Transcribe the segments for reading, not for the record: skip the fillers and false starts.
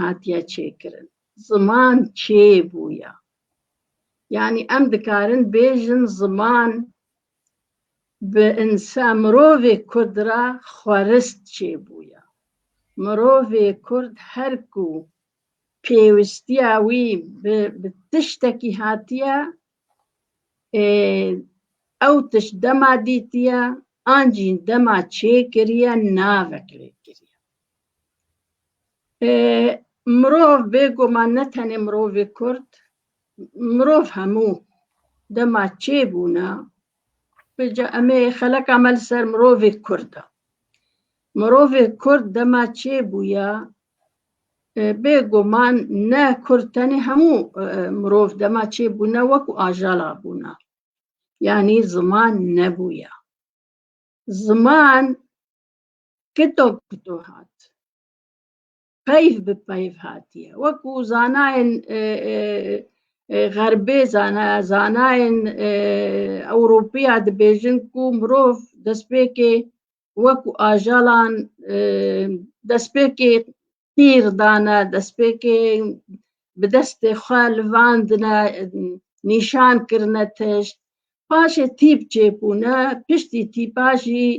هاتیە چێکردن زمان چێ بووە یعنی ئەم دکارن بێژن زمان بە ئینسان مرۆڤێ کوردرا خوارست چێ بووە مرۆڤێ کورد هەرکو پێویستیە وی بە تشتێکی هاتیە ئەو تشت دەما دیتیە ئانجی دەما چێ کردیە ناوێک لێ کردیە مرۆڤ بێگومان نەتەنێ مرۆڤێ کورد مرۆڤ هەموو دەما چێ بوونە بجا ئەمێ خەلەکا مەل سەر مرۆڤێ کوردە مرۆڤێ کورد دەما چێ بووە بێگومان نە کورد تەنێ هەموو مرۆڤ دەما چێ بوونە وەکو ئاژەڵا بوونە یعنی زمان نەبووە زمان کتۆ هات پەیڤ بە پەیڤ هاتیە وەکو زانایان غەربێ زانایان ئەوروپیا دەبێژن کو مرۆڤ دەستپێکێ وەکو ئاژەڵان دەستپێکێ تیر دانە دەستپێکێ بەدەستێ خوا لڤاندنە نیشانکردنە تشت پاشێ تیپ چێبوونە پشتی تیپاژی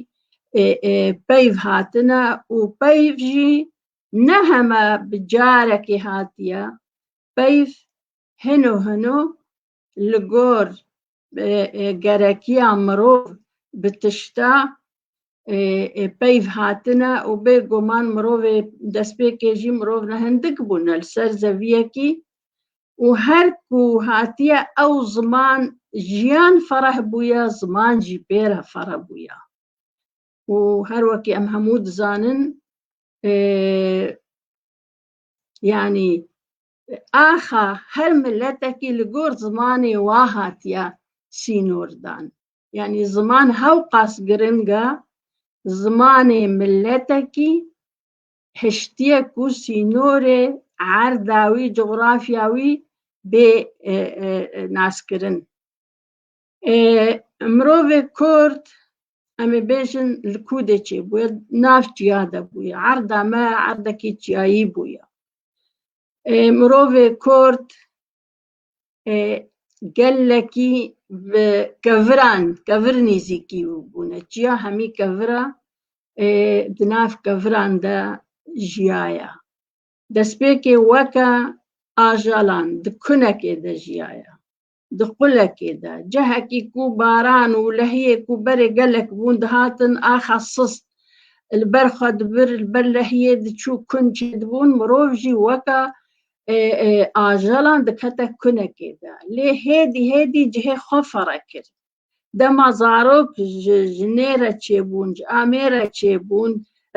پەیڤ هاتنە و پەیڤ ژی نە هەمە بجارێکی هاتیە پەیڤ هەنۆ لە گۆر گەرەکیە مرۆڤ بە تشتا پەیڤ هاتنە و بێگومان مرۆڤێ دەستپێکێژی مرۆڤ هەندێک بوونە لەسەر زەڤیەکی و هەرکو هاتیە ئەو زمان ژیان فەرەح بووە زمانجی پێرە فەرە بووە و هەروەکی ئەم هەموو دزانن یعنی ئاخا هەر ملەتێکی لە گۆر زمانێ وا هاتیە سینۆردان یعنی زمان هەو قاس گرنگە زمانێ ملەتێکی هشتیەک و سینۆرێ عەرداوی جغرافیاوی بێ ناسکردن مرۆڤێ کورد ئەمێ بێژن لە کودێ چێ بووە ناو چیا دەبووە عەردا مە عەردێکی چیایی بووە مرۆڤێ کورد گەلێکی کەڤر نزیکی بوونە چیا هەمی کەڤرە دناو کەڤراندا ژیایە دەستپێکێ وەکە ئاژەڵان دکونەکێ دەژیایە دقولەکێدا جەهەکی کو باران و لەهەیەک و بەرێ گەلێک بوون دەهاتن ئاخا سست البەرخوا دبر البەر لەهەیە دچوو کون چێ دبوون مرۆڤژی وەکە ئاژەڵان دکەتە کونەکێدا لێ هێدی جهێ خۆ فەرە کرد دەما زارۆک ژنێرە چێبوون ئامێرە چێبوون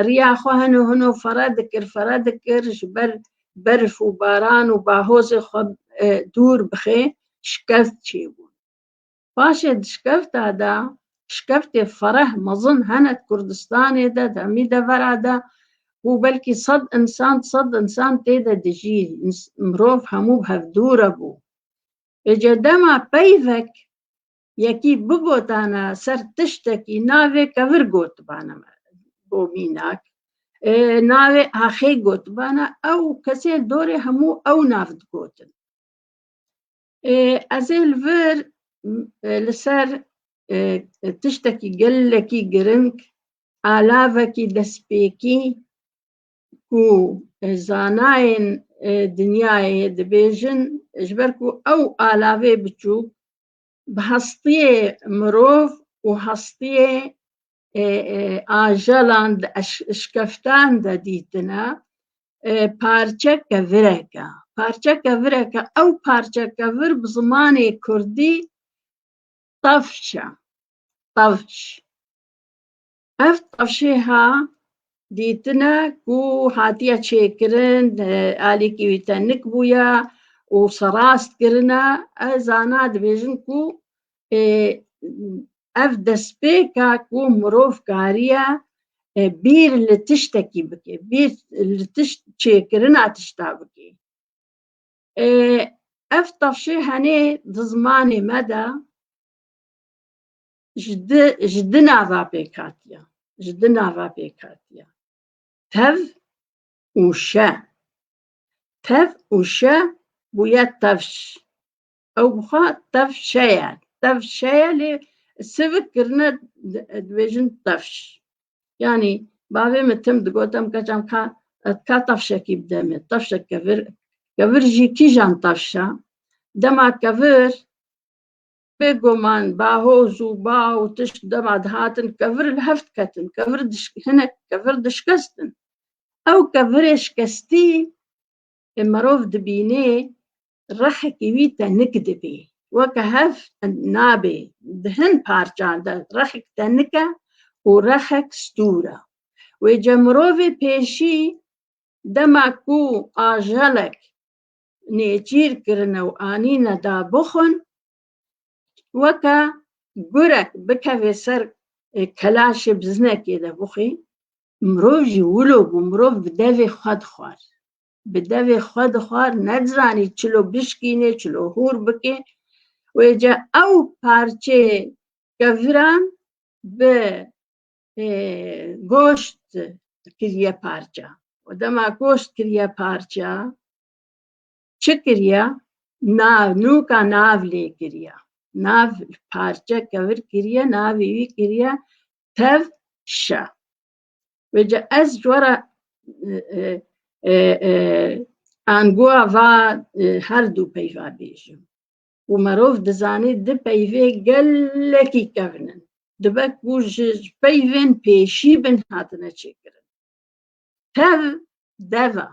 ڕیاخوا هەنۆ فەرە دکرد ji ber berf û baran û bahozê xwe dûr bixe şikeft çêbûn paşê di şikefta de şikeftê fereh mezin hene Kurdistanê de demî devera de û belkî 100 insan tê de dijî mirov hemû hevdûr bû êce dema peyvek yekî bigotane ser tiştekî navê kevir gotibane bo mînak navê axê gotibane ew kesê dorê hemû ew nav digotin ez ê li vir li ser tiştekî gelekî giring alavekî destpêkî ku zanayên dinyayê dibêjin ji ber ku ew alavê biçûk bi hestiyê mirov û hestiyê ajelan di şikeftan de dîtine parçe kevireke ew parçe kevir bi zimanê kurdî tavş e ev tavşê ha dîtine ku hatiye çêkirin alîkî wî tenik bûye û serast kirine ez zana dibêjin ku ev destpêka ku mirov kariye bîr li tiştekî bike bîr li tişt çêkirina tişta bike ev tavşê henê di zimanê me de ji di nava pêk hatiye tev û şe تف و شه بویا تفش او بخوا تفشایا تفشایا لی سوک کرنه دویجن تفش يعني باوی متم دگوتم کجم که تفشکی بدمه تفشک کفر جی کی جان تفشا دما کفر بگومان باهوز و با و تشت دما دهاتن کفر الهفت کتن کفر هنک کفر دشکستن او کفر شکستی مروف دبینه رحکی ویتا نکدبی وکه هف نابی دهن پارچان ده رحک تنکه و رحک ستوره و جمروف پیشی دما کو آجالک نیچیر کرنه و آنینه دا بخون وکه گرک بکوی سر کلاش بزنکی ده بخی مروف جی ولو بو مروف بدوی خود خوار بدوی خود خوار نزرانی چلو بشکینه چلو هور بکه و جا او پارچه کفران به گوشت کریه پارچه و دما گوشت کریه پارچه چه کریه؟ نوکا ناو لی کریه ناو پارچه کفر کریه ناوی کریه تف شه و جا از جورا آنگوه و هر دو پیوه بیشم و مروف دزانی ده پیوه گلکی کفنن دبک بوش پیوین پیشی بن هاتنه چه کرن تف دوا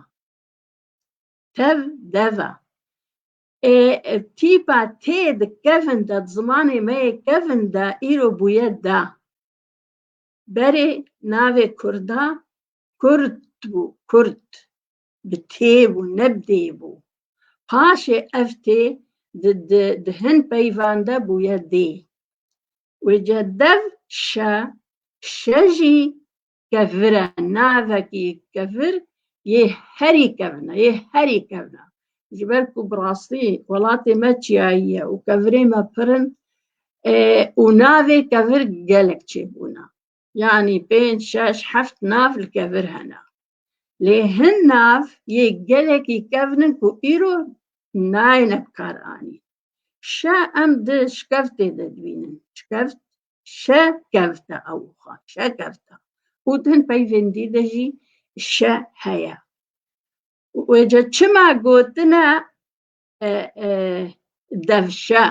تیپا تی ده کفن ده زمانی مای کفن ده ایرو بوید ده بری ناوی کرده کرد بو کرد بتی بو نبدی بو پاش افتی ده هن پیوانده بوید دی و جدف شجی کفره ناوکی کفر یه هری کفنه جبالكو براسي ولاتي ما تشيايا وكفري ما برن ونافي كفر قالك تشيبونا يعني بين شاش حفت ناف الكفر هنا لهن ناف يقالك يكفنن كو إيرو ناين بكاراني شا أم ده شكفتي ددوينن شكفت شا كفتا أوخا شا كفتا ودهن بيفندي دجي شا هيا وجا چما گوتنا دفشا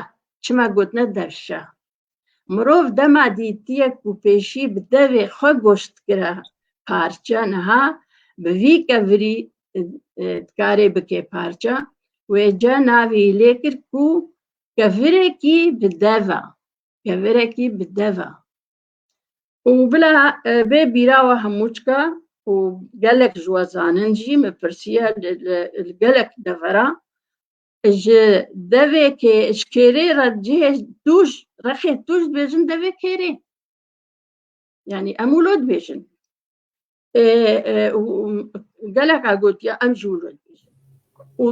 چما گوتنا دفشا مروف دما دیتیه کو پیشی بدوی خو گوشت کرا پارچه نها بوی کفری کاری بکی پارچه وجا ناوی لیکر کو کفره کی بدوا و بلا بی بیراوه هموچکا و گلک جوازانن جی مپرسیه گلک دورا جه دوی که اشکره را جه توش رخی توش بیشن دوی کره یعنی امولود بیشن گلک اگوت یا ام جولود بیشن و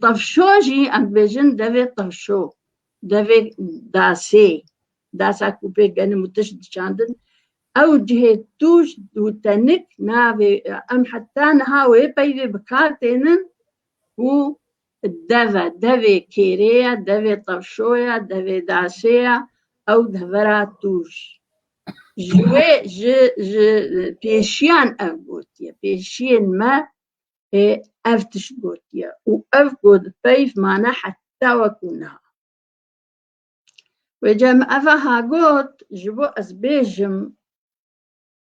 طفشو جی ام بیشن دوی طفشو دوی داسا کوپه گنه متش دچاندن او جهه توش دو تنك ناوي ام حتى نهاوي بيوي بكارتينن و دوي كيريا دوي طفشويا دوي داسيا او دهورا توش جوي بيشيان اف قوتيا بيشين ما افتش قوتيا و اف قوت بيف مانا حتى وكونها وجم افها قوت جبو اسبيجم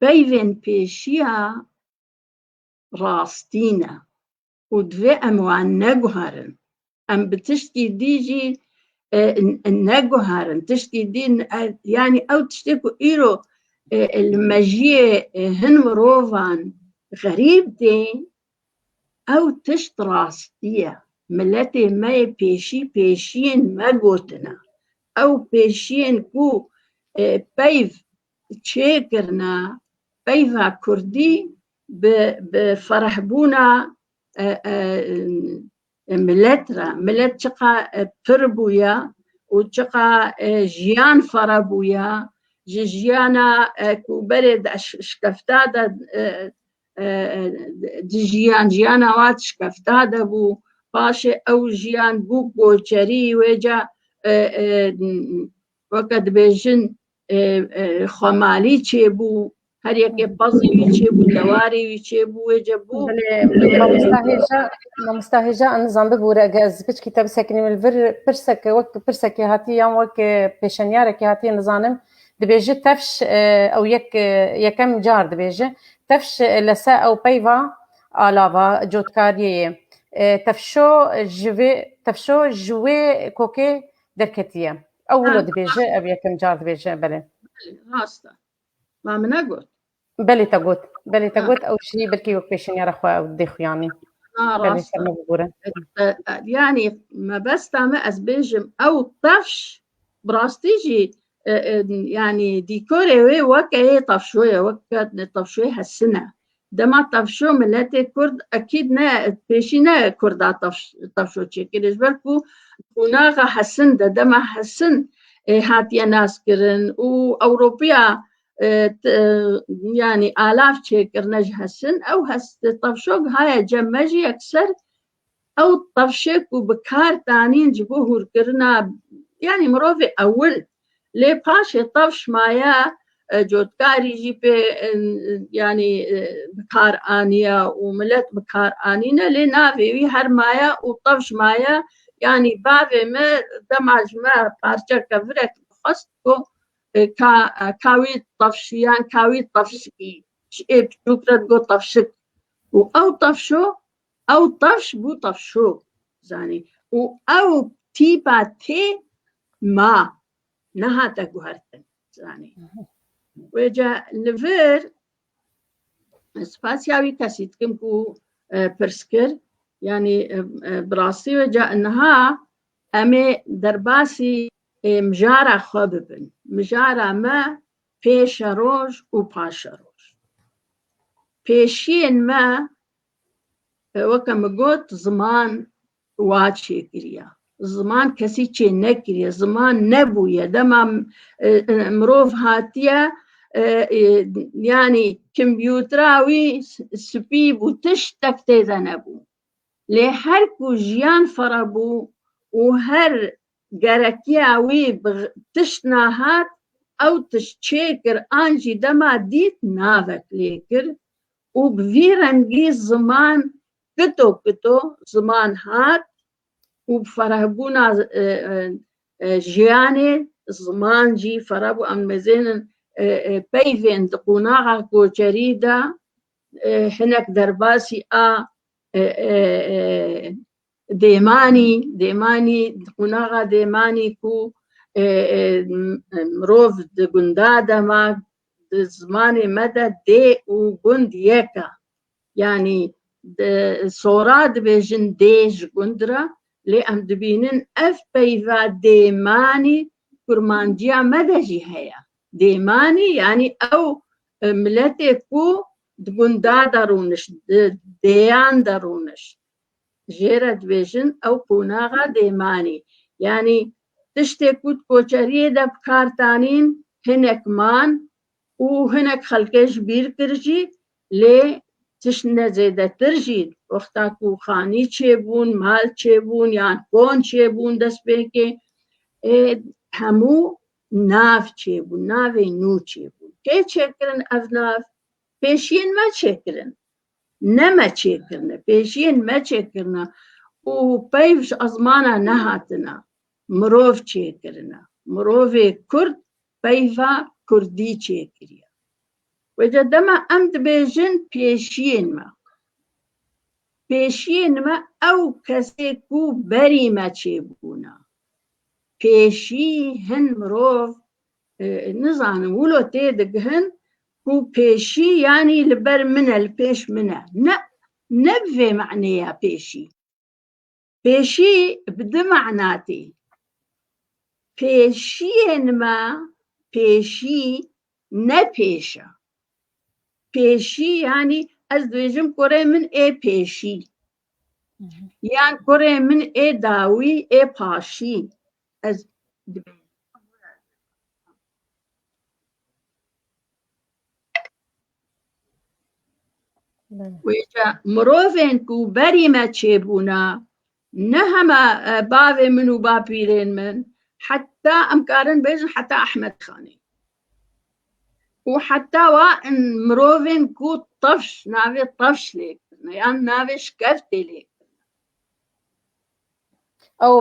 بيفن بيشيا راستينا ودفي أموان نجوهرن أم بتشتي ديجي النجوهرن تشتي دين يعني أو تشتكو إيرو المجيء هن مروفان غريب دين أو تشت راستية ملتي ما بيشين ما قوتنا أو بيشين كو بيف تشيكرنا بيفا كردي بفرحبونا ملت شقا بربويا وشقا جيان فربويا جيانا كو برد شكفتادا ژیان وات شکەفتا دەبوو پاشێ ئەو ژیان بوو گۆچەری وێجا وەکە دەبێژن خۆمالی چێبوو هەرێکێ پەزیوی چێبوو دەواریوی چێبوو وێجە بوو مامۆستا ئەنزان ببوورە گەز پچکی تە بسەکنی ملڤر پرسەکە وەک پرسەکی هاتی یان وەک پێشەنیارێکی هاتی نزانم دەبێژە تەفش ئەو یەکەم جار دەبێژە تەفش لەسەر ئەو پەیڤا ئالاڤا جۆتکاریەیە تەفشۆ ژوێ کۆکێ دەرکەتیە ئەو ولۆ دەبێژە ئەو یەکەم جار دەبێژە بەلێ ڕاستە ما منە گوت بەلێ تەگوت ئەو شی بەرکی وەک پێشەنیارە خوا ئەو دەیخویانی يعني ما بستعمل أسبيجم أو طفش براستيجي يعني ديكوري وكا طفشوية وكا طفشوية هالسنة دما طفشو ملاتي كرد أكيد نا بيشينا كردا طفشو تشكيلش بركو وناغا حسن دما حسن هاتيا ناس كرن وأوروبيا يعني آلاف تشكر نجهسن أو هست طفشوك هاي جمجي أكثر أو طفشك وبكار تانين جبوه كرنا يعني مروفي أول لي باشي طفش مايا جوتكاري جيبي يعني بكار آنية وملت بكار آنينا لي نافي هر مايا وطفش مايا يعني بابي ما دمج ما بارشا كفرك خصكو كاوي طفشيان كاوي طفشكي شئب شكرا تقول طفشك وأو طفشو أو طفش بو طفشو زاني أو تيبا تي ما نهاتا قهرتن زاني ويجا لفير سباسياوي كاسيت كمكو برسكر يعني براسي ويجا انها امي درباسي مجارة خببن مجارة ما پیش روش و پاش روش پیشین ما وكما قلت زمان واتشي كريا زمان كسي تشي نكريا زمان نبويا دما مروف هاتيا يعني كمبيوتراوي سبيب وتشتك تيدا نبو لحركو جيان فربو وهر قركياوي تشناهات او تشتشيكر انجي دما ديت نافك ليكر وبفيرنجي زمان كتو زمان هات وبفرهبونا جياني زمان جي فرهبو أمزين بيفين تقوناها كوشريدا هناك درباسي ديماني تقوناها ديماني كو مروف دقندادا ما زماني مدى دي وقند يكا يعني صورات بيجن ديج قندرة لأم دبينن أف بيفا ديماني كرمانجيا مدى هيا ديماني يعني أو ملتي كو دقندا دارونش ديان دارونش جيرت بيجن أو كوناغا ديماني يعني تشتكوت كوچريه دا بكارتانين هنك مان وهناك خلقش بير كرجي لي تشنا زيادة ترجي وقتاكو خاني چيبون مال چيبون يعني كون چيبون دس بيكي همو ناف چيبون نافي نو چيبون كي چكرن افناف پیشين ما چكرن نما چكرن پیشين ما چكرن وبيفش أزمانا نهاتنا مروف چكرنا مروفي كرد بيفا كردي چكريا وجدما أمد بيجن پیشین ما أو كسي كو بري ما چيبونا پیشي هن مروف نظام ولو تيدقهن كو پیشي يعني لبر منا البيش منا نبفي معنيها پیشی بده معناتي پیشین ما پیشی نپیشا پیشی يعني از دویجم کره من ای پیشی يعني کره من ای داوی ای پاشی از ويجا مروفين كو بريمة تشيبونا نهما بابي منو بابيرين من حتى أمكارن بيجن حتى أحمد خاني وحتى وان مروفين كو طفش نافي طفش ليك يعني نافي شكفتي ليك أو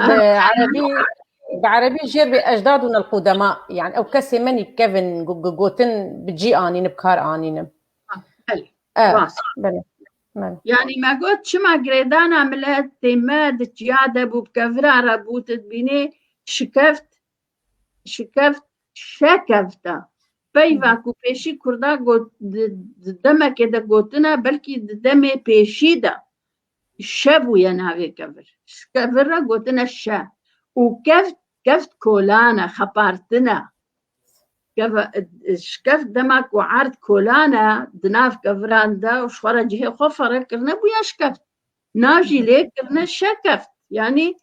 بعربي جير بأجدادنا القدماء يعني أو كسي مني كيفن جوتن بتجي آنين بكار آنين بلي يعني ما قلت شما قريدانا ملهت تيماد جيادة بو بكفرا ربوت بيني شكفت شكفتا بيفا كو بيشي كردا قوت دما كده قوتنا بلكي دمي بيشي دا الشابو يناوي كفر قوتنا الشا وكفت كولانا خبارتنا شكفت دمك وعرض كولانا دناف كفران دا وشورا جهي خفر كرنا بويا شكفت ناجي ليك كرنا شكفت يعني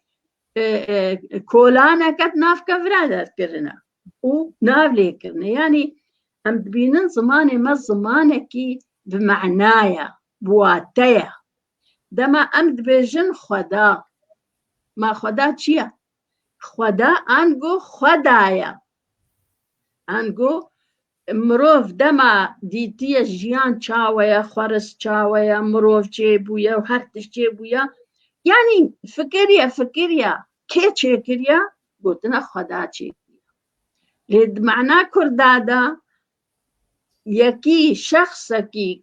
كولانا كت ناف كفران كرنا وناف ليك كرنا يعني هم بينن زماني ما زمانكي بمعنايا بواتيا دما امد بيجن خدا ما خدا چيا خدا انگو خدايا انگو مروف دما ديتي جيان چاويا خورس چاويا مروف چيبويا وهرتش چيبويا يعني فكريا كي چيكريا قلتنا خدا چيكريا لد معنى كردادا يكي شخصكي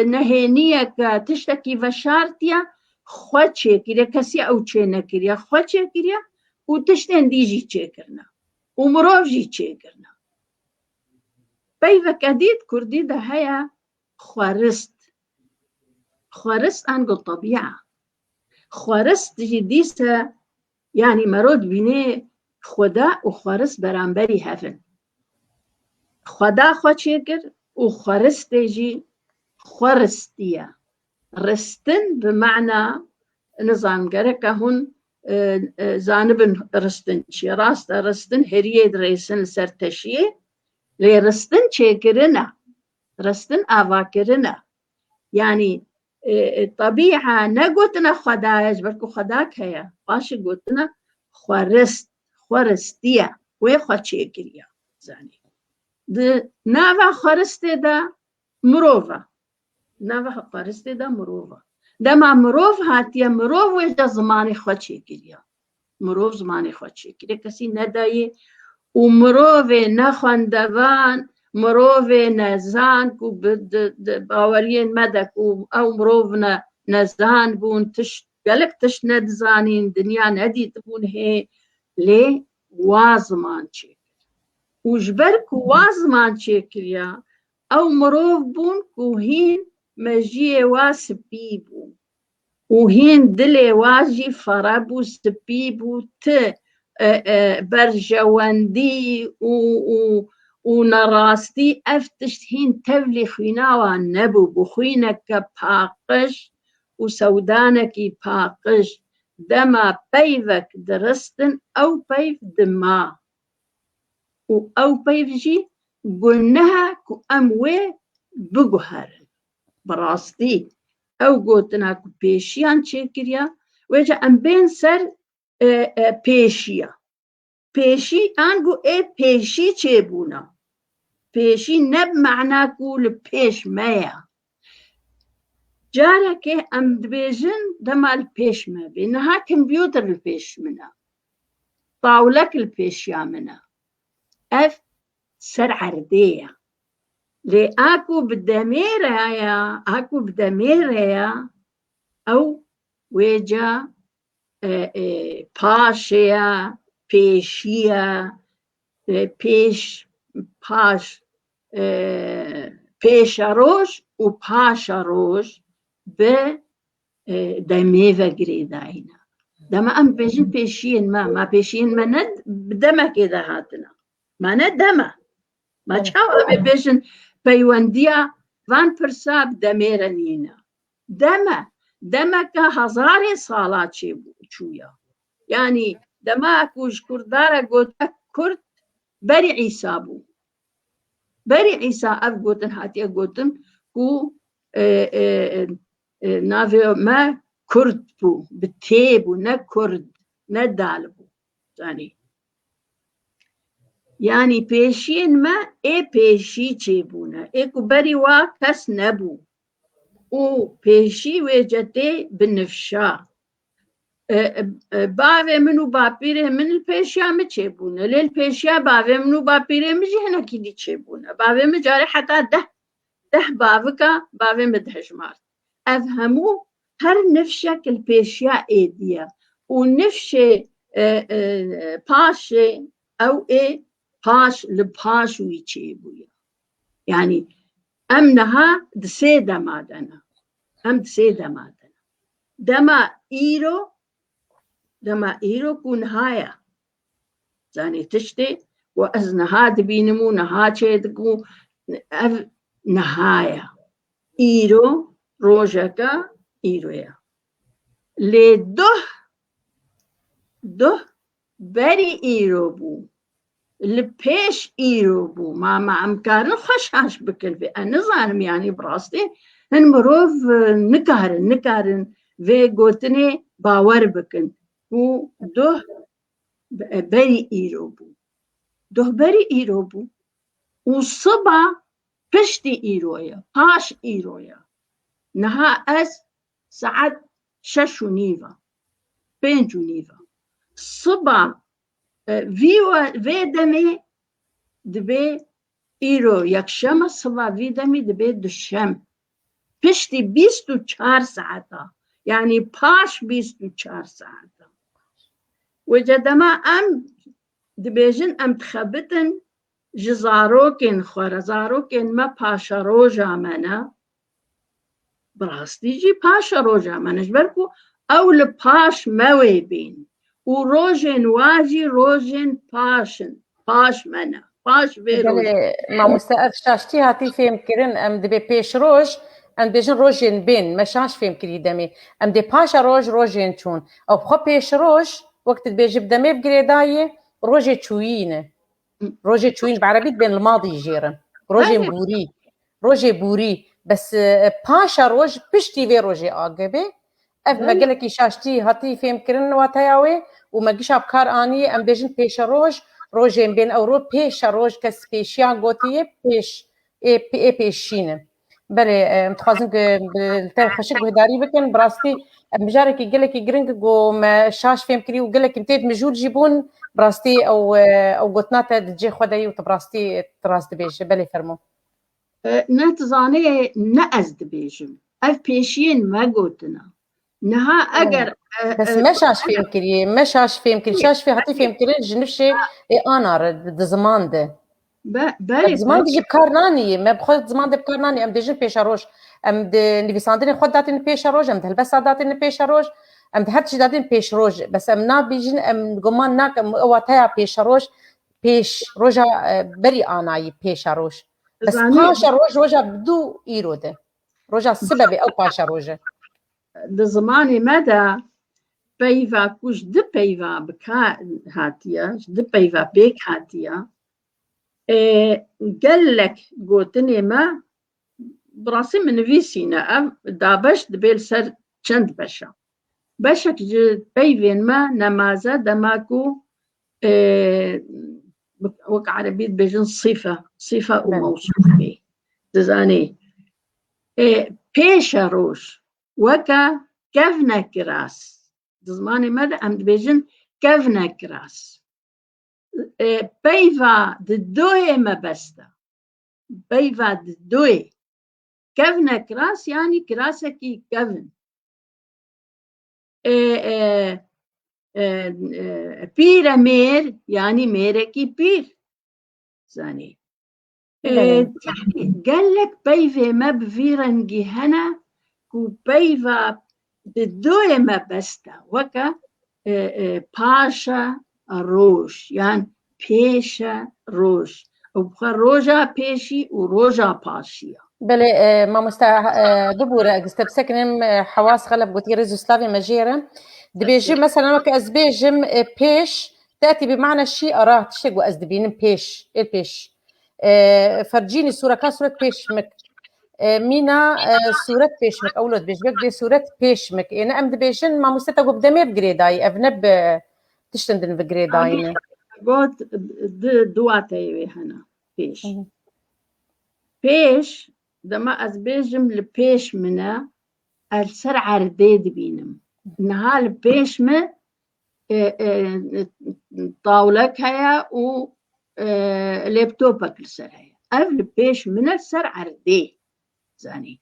نهينيك تشتكي وشارتيا خوچه كريا كسي او چه نكريا خوچه كريا وتشتن ديجي چيكرنا ومروف جي چيكرنا بيفا كديد كردي ده هيا خورست انقل طبيعة خورست جديسة يعني مرود بيني خدا وخورست برانبري هفن خدا خوچه كر وخورست جي خورستيا رستن بمعنى نظام جركة هون زانبن رستن شي راست رستن هريد ريسن سرتشي لي رستن شكرنا رستن آواكرنا يعني طبيعة نقولنا خدايج بركو خداك هيا باش قلتنا خورستيا ويخوات شكريا زاني نافا خورستي دا مروفا نافا خورستي دا مروفا دما مروف هاتيا مروف ويجا زماني خوشي كريا مروف زماني خوشي كريا كسي نداي ومروف نخواندوان مروف نزان كو باورين مدك او مروف نزان بون قالك تش ندزانين دنيا ندي تبون هي ليه وازمان شي وجبرك وازمان شي كريا او مروف بون كوهين مجيه واسبيبو وهين دلي واجي فرابو سبيبو برجواندي ونراستي افتشت هين تولي خيناوا نبو بخينك باقش وسودانك باقش دما بيفك درستن او بيف دما او بيف جي قلناها كو اموي بقهر براستي او قوتنا كو بيشيان چكريا ويجا ام بين سر بيشيا بيشي انگو اي بيشي چبونا بيشي نب معنى كو لبيش مايا جارك ام دبيجن دما البيش ما بينها كمبيوتر البيش منا طاولك البيشيا منا اف سر عردية لي اكو بدمير يا او ويجا باشيا بيشيا بيش باش بيشاروش وباشاروش بدميفا قريداينا دما ام بيجن بيشين ما بيشين ما ند بدما كده هاتنا ما ندما ما تشاو بيجن بيونديا فان برساب دميرنينا دما كهزاري صالات شويا يعني دما كوش كردارا قلت كرد بري عيسى أف قلتن هاتي قلتن كو نافي ما كرد بو بتيبو نا كرد نا دالبو يعني بيشين ما بيشي چيبونا كبري وا كس نبو و بيشي وجدي بنفشا باوه منو باپیره من الپیشیا می چیبونه لیل پیشیا باوه منو باپیره می جهنا کی چیبونه باوه می جاره حتی ده باوه کا باوه می دهجمار افهمو هر نفشك البيشيا ايديا ونفش باش او باش لباش ويتشيبويا يعني امنها دسيدا مادنا دسيدا مادنا دما ايرو كونهايا زاني تشتي وازنها دبينمو نها تشيدكو نهايا ايرو روجاكا ايرويا لي ده بري ايرو بو لبيش ايرو بو ما امكارن خشاش بكل انا ظالم يعني براستي هن مروف نكارن في قوتني باور بكن و ده بري ايرو بو وصبا بشتي ايرويا باش ايرويا نها از ساعات 6 ونيفا 5 ونيفا صبا في دمي دبي ايرو يكشم صبا في دمي دبي دشم بشتي 24 ساعتا يعني باش 24 ساعتا وجدما ام دبيجن ام تخبتن جزاروكن خورزاروكن ما باشا روجا منا براستي جي باشا روجا منش بركو او لباش موي بين وروجن واجي روجن باش منا باش بله ما مستقف شاشتي هاتي فهم كرن ام دبي بيش روج ام ديجن روجين بين مشاش فهم كري دمي ام دي باشا روجين چون او بخو بيش روج وقت بيجي بدمي بقريداية روجي چوينه روجي چوين بعربي بين الماضي جيرن روجي بوري بس باشا روج بشتي في روجي آقبي اف ما قلكي شاشتي هاتي فهم كرن واتاياوي وما قشا بكار اني ام ديجن بيش روجين بين او رو بيش روج كس بيشيان غوتيه بيش بيشينه بله متخازن بالتالي خشك بهداري بكن براستي مجارك يقلك يقرنك جو ما شاش فهم كري وقلك انتيت مجود جيبون براستي او قطناتا تجي خداي وتبراستي تراس دبيج بله فرمو نتزاني نأزد بيجم اف بيشين ما قوتنا نها اگر بس ما شاش فهم كري شاش في هاتي فهم كري جنفشي انا زمان ده بله زمان دي بكارناني ما بخد زمان دي بكارناني ام ديجن بيشاروش ام دي نيفيساندين خد داتين بيشاروش ام دهلبس داتين بيشاروش ام دهتش داتين بيشروج بس ام نا بيجن ام قمان ناك ام واتايا بيشاروش بيش روجا بري اناي بيشاروش بس باشاروج روجا بدو ايروده روجا سبب او باشاروجه ده زماني مدى بيفا كوش دي بيفا بكا هاتيا دي بيفا بيك هاتيا قال لك قوتني ما براسي من فيسينا دابش دبيل سر چند بشك بيفين ما نمازة دماكو وك عربيت بيجن صفة وموصوف به تزاني بيشا روش وكا كفنا كراس زماني ماذا أم بيجن كفنا كراس بيفا ددوي ما بستا بيفا ددوي كفنا كراس يعني كراسكي كفن بيرا مير يعني ميركي بير زاني قال لك بيفا ما بفيرنجي هنا كو بيفا ددوي ما بستا وكا باشا روش يعني بيشا روش وبخار روجا بيشي وروجا باشيا بله ما دبورة استبسكنم حواس غلب قوتي ريزوسلافي مجيرة دبيجي مثلا وك أزبيجم بيش تأتي بمعنى الشيء أراه تشتق وأزدبين بيش البيش فرجيني صورة كان صورة بيش مك مینا صورت پیشمک اولاد بیشبک دی صورت پیشمک اینه ام دبیشن ما مستتا گو بدمیر گریدای افنب تشتندن في گریداینه گوت دواتي هنا پیش دما از بیجم لپیش منه السر عردي دبينم نهال بيش ما طاولك هيا و لابتوبك السر هيا قبل بيش من السر عردي زاني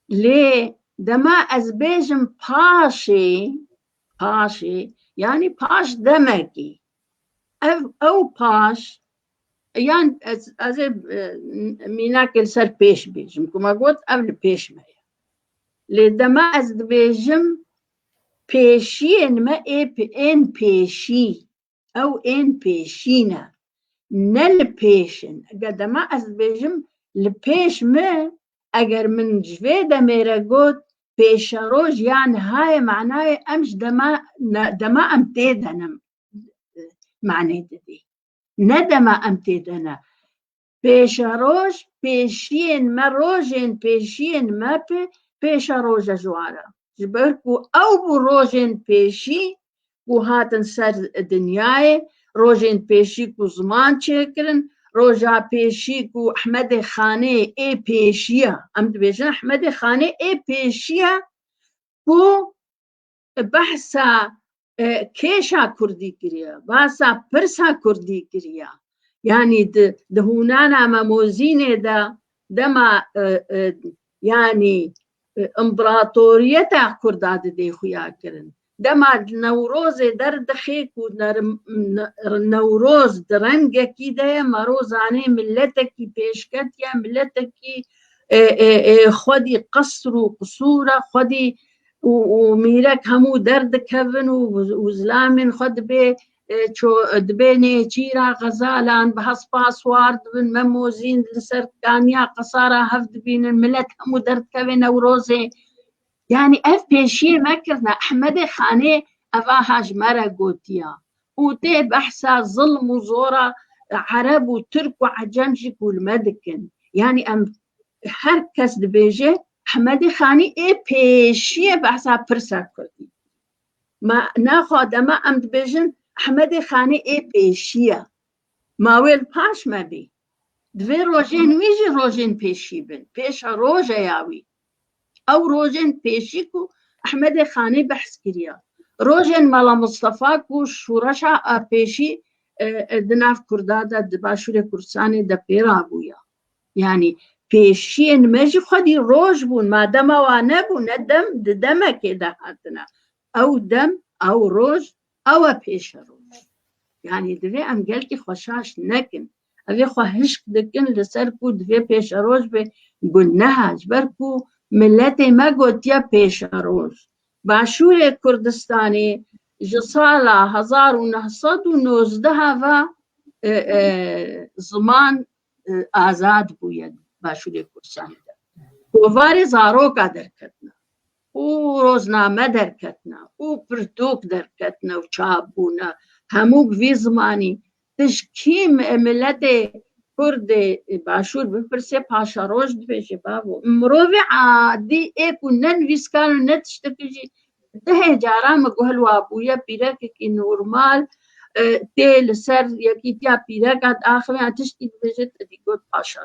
ليه دما أزبيجم باشي يعني باش دمكي أو باش يعني أزب ميناك السر بيش بيجم كما قلت قبل بيش ما لدما أزبيجم بيشين ما إن بيشي أو إن بيشينا نل بيشن قدما أزبيجم لبيش ما أجر من جفيدة ميراجوت بيشاروج يعني هاي معناه أمش دما أمتدنا معناه دي ندما أمتدنا بيشاروج بيشين ما روجين بيشين ما بيشاروج جوارا جبركو أو بروجين بيشي وهاتن سر دنياي روجين بيشي كو زمان شكرن روجا بيشي كو أحمد خاني اي بيشيا أمد بيجن أحمد خاني اي بيشيا كو بحثا كيشا كردي كريا باسا برسا كردي كريا يعني دهونانا مموزيني دما يعني امبراطورية كرداد دي خويا كرن دما نوروز دردخيك ونوروز درنگكي ده مروزاني ملتكي بيشكتيا ملتكي خودي قصر وقصورة خودي وميرك همو درد كفن وزلامن خد بي دبيني جيرا غزالان بحص باسوارد من مموزين لسر كانيا قصارى هفد بين الملت همو درد كفن وروزي يعني اف بيشي مكرنا احمد خاني افاهاج مرا قوتيا وتي بحثا ظلم وزورة عرب وترك وعجمشك والمدكن يعني ام هركس دبيجي احمد خاني اي بيشي بحثا برسا كردي ما ناخد ما ام دبيجن احمد خاني اي بيشيا ماويل باش ما بي دوی روژین ویژه روژین پیشی بن پیش روژه یاوی او روژین پیشی کو احمد خانی بحث کریا روژین مالا مصطفى کو شورشا پیشی دناف کردادا دباشور کردستانی دا پیرا بویا يعني پیشی نمجی خودی روژ بون ما دم و نبون ندم دمه که ده هاتنا او دم او روژ او پیش روژ يعني دوی ام گلتی خوشاش نکن اوی خواهش دکن لسر کو دوی پیش روژ به گناه جبرکو ملت ما گوتیا پیش روژ باشور کردستانی جسالا 1919 و زمان آزاد بوید باشور کردستانی و واری زاروکا درکتنا و روزنامه درکتنا و پرتوک درکتنا و چابونا هموک وی زمانی تشکیم ملت کرد باشور بپرسه پاشا روش دفشه بابو مروی عادی ایکو ننویسکانو نتشتکجی ده جارام گوهل وابویا پیرک که نورمال تیل سر یکی تیا پیرکت آخری آتشتی دفشه تدیگو پاشا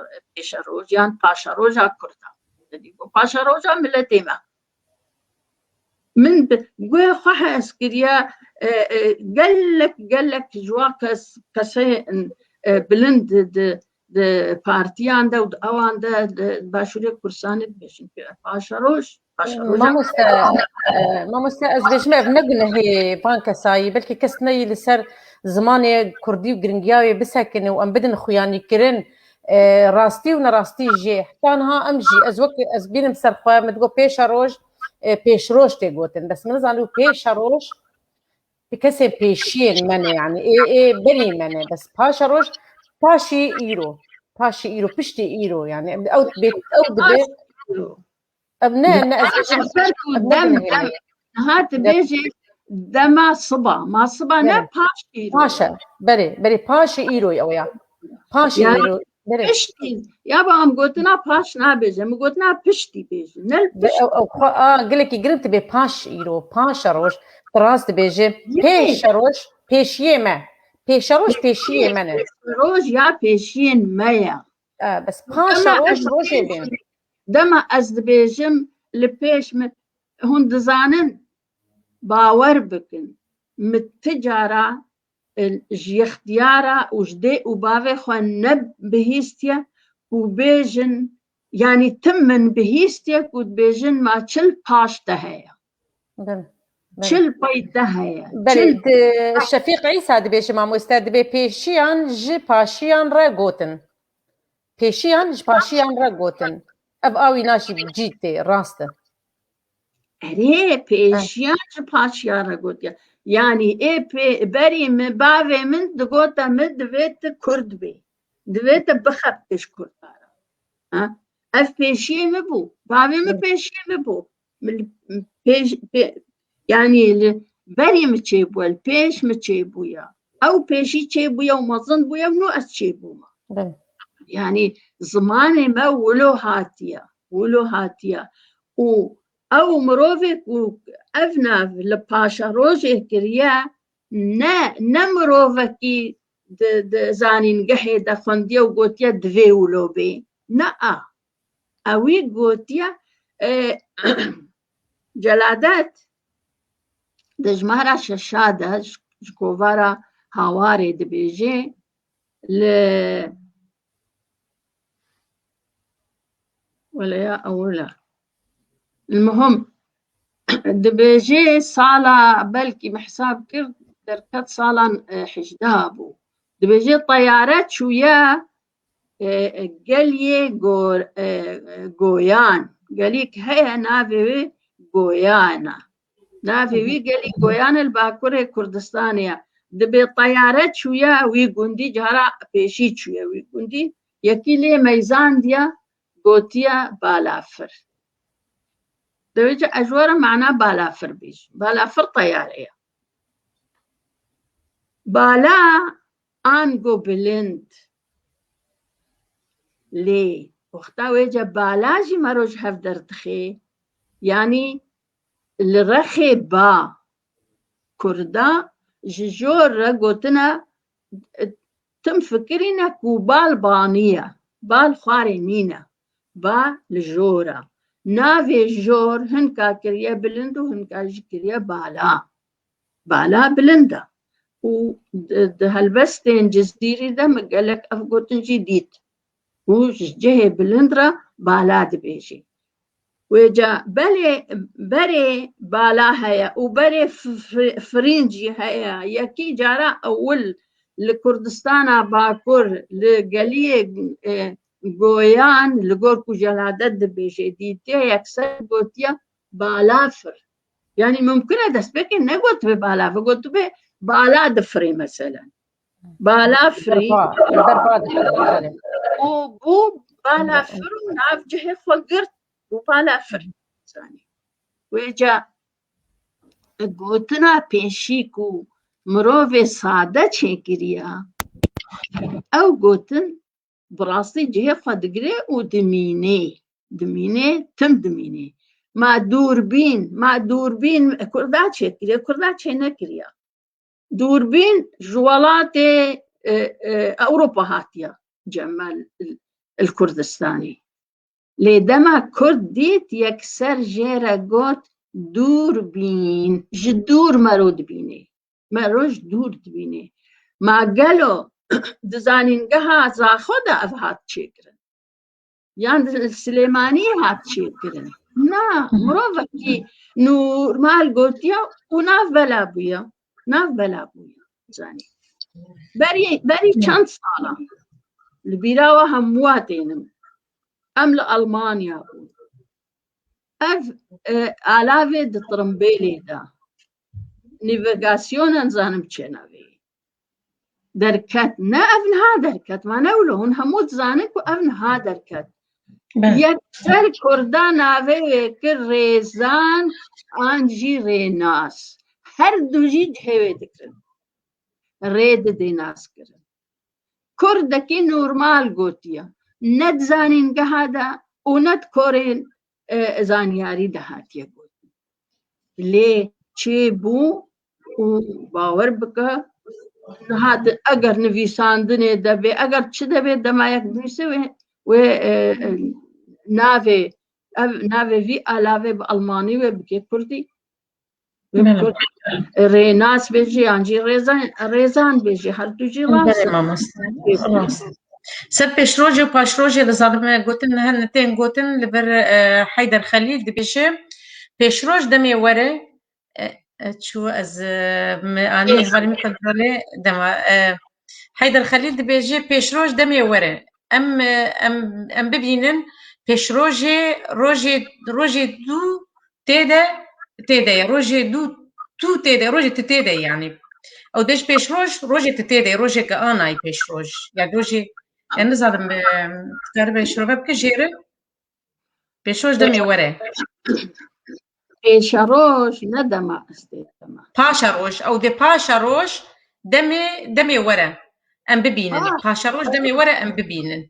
روش یان پاشا روش ها کرده تدیگو پاشا روش ها ملتی ما من بقول خواه اسكريا قال لك جوا كسي بلند د بارتيان دا اوان دا باشوري كرسان بشن باشروش ما مستأز بيش ما بنقله هي بانكا ساي بلكي كسني لسر زمان كردي وجرنجاوي بسكن وام بدن خوياني كرن راستي ونراستي جي حتى انها امجي ازوك ازبين مسر خويا متقو بيشروج پیشروش تی گوتن بس من زالو پیشروش بکسی پیشین منه يعني ايه بني منه بس پاشروش پاشي ايرو پشتي ايرو يعني او بيت او دبي ابناء دم هات بيجي دما صبا ما صبا نا باش ايرو باشا بري باشي ايرو يا ويا باشي ايرو پشتی یا با ام گوتنا پاش نابیجه ام گوتنا پشتی بیجه نل پشتی گلکی گرفت به 5 ایرو 5 روز راست بیجه 5 روز پیشیه ما 5 روز پیشیه منه روز یا پیشین میا بس 5 روز بین دما از دبیجم لپیش هون دزانن باور بکن متجارة جي اختيارا وجدي وبافي خوان نب بهيستيا وبيجن يعني تمن بهيستيا وبيجن ما تشل باش تهيا تشل بيت تهيا بله الشفيق عيسى دبيش ما مستاد بي بيشيان جي باشيان راغوتن بيشيان جي باشيان راغوتن اب اوي ناشي بجيتي راسته اري بيشيان جي باشيان راغوتيا يعني ايه بري من بافي من دقوتا من دويت كرد بي دويت بخبتش كردارا ها اف بيشي مبو بافي ما بيشي مبو يعني بري متشيبو البيش متشيبويا او بيشي تشيبويا ومظن بويا منو اتشيبوما يعني زماني ما ولو هاتيا او مروفك افناف لباشا روجه كريا نا مروفكي زانين قحي دا خنديا وقوتيا دوي ولو بي نا اوي قوتيا جلادات دجمارا ششادة جكوفارا هاواري دبيجي ولا يا أولا المهم دبيجي صالة بلكي محساب كرد دركت صالة حجدابو دبيجي طيارات شويا قالي قويان قاليك هيا نافي قويانا نافي قالي قويان الباكورة كردستانيا دبي طيارات شويا ويقوندي جهرا بيشي شويا ويقوندي يكيلي ميزان ديا قوتيا بالافر دوجة أجوارة معناه بالافر بيش بالافر طيارية بالا آنگو بلند ليه وقتا ويجا بالاجي مروج هفدر تخي يعني الرخي با كردا ججور رقوتنا تم فكرنا كوبال بانية بال خوارينينا با لجورا نافي جور هنكا كريا بلند وهنكا جكريا بالا بلندا وهالبستين جزيري ده مقالك أفقوتن جديد وجه بلندرا بالا دبيجي ويجا بري بالا هيا وبري فرنجي هيا يكي جارا أول لكردستان باكور لقلية قويان لقوركو جلادات دبيجي ديتيا يكسر قوتيا بالافر يعني ممكن دسبك نقوت ببالافر قلت به بالا دفري مثلا بالا فري وبو بالا فرو ناف جهة فقرت وبالا فري ثاني ويجا قوتنا بيشيكو مروفي سادة چكريا او قوتن براسي جهة فدقري ودميني تم دميني ما دوربين كردا چكريا كريا دوربين جوالات أوروبا هاتيا جمال الكردستاني لدما كرد ديت يكسر جيرا قوت دوربين جدور مرود بيني مروج دور دبيني ما قالوا دزانين قها زاخودا أفهات شكرا يعني السليماني هات شكرا نا مروفكي نور مال قوتيا وناف بلابويا زاني بري چند سالة البيراوة همواتينم أمل ألمانيا بود اف آلاوه د ترمبیلی دا نیویگاسیون زانم چناوی درکت نه افنها درکت ما نولو هون هموت زانک و افنها درکت یک سر کردان آوه که ریزان آنجی ریناس هر دو جی جهوه دکرن رید دیناس کرن كردكي نورمال قوتيا ند زانين قهدا وند كورين زانياري دهاتيا قوتي ليه چه بو وباور بك هاد اگر نویساندنه دبی اگر چه دبی دما یک نویسه و ناوی وی علاوه به آلمانی و بکی کردی ریناس بیجی انجی ریزان بیجی هر دو جی خلاص سب پیش روژه و پاش روژه لزادم گوتن هنتین گوتن لبر حیدر خلیل دبیشه پیش روژ دمی وره شو از آنی هواری میکنترله دما حیدر خلیل دبیجه پیش روژ دمی وره ام ببینن پیش روژه دو تیده روژه دو تو تیده روژه تیده یعنی او دش پیش روژه تیده روژه که آنای پیش روژ یعنی روژه يعني نزعل تقرب شربة بكجيرة بيشوش دمي وره پیش روش ندما استيتما باشا روش او دي باشا روش دمي وره ام ببينن باشا روش دمي وره ام ببينن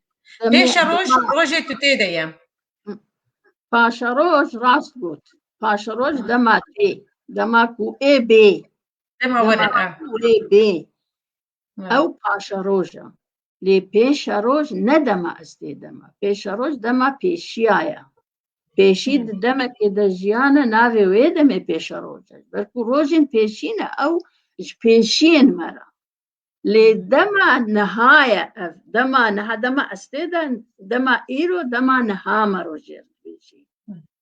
بيشا روش روجي تتيديا باشا روش راست قوت باشا روش دما تي دما كو اي بي دما وره اي بي او باشا روجا لی پیش روش ندما استیدما پیش روش دما پیشیایا پیشی دما که دجیانه ناوی ویدم پیش روش بلکو روشین پیشینه او پیشین مرا لی دما نهایا دما استیدن دما ایرو دما نها مروجر پیشی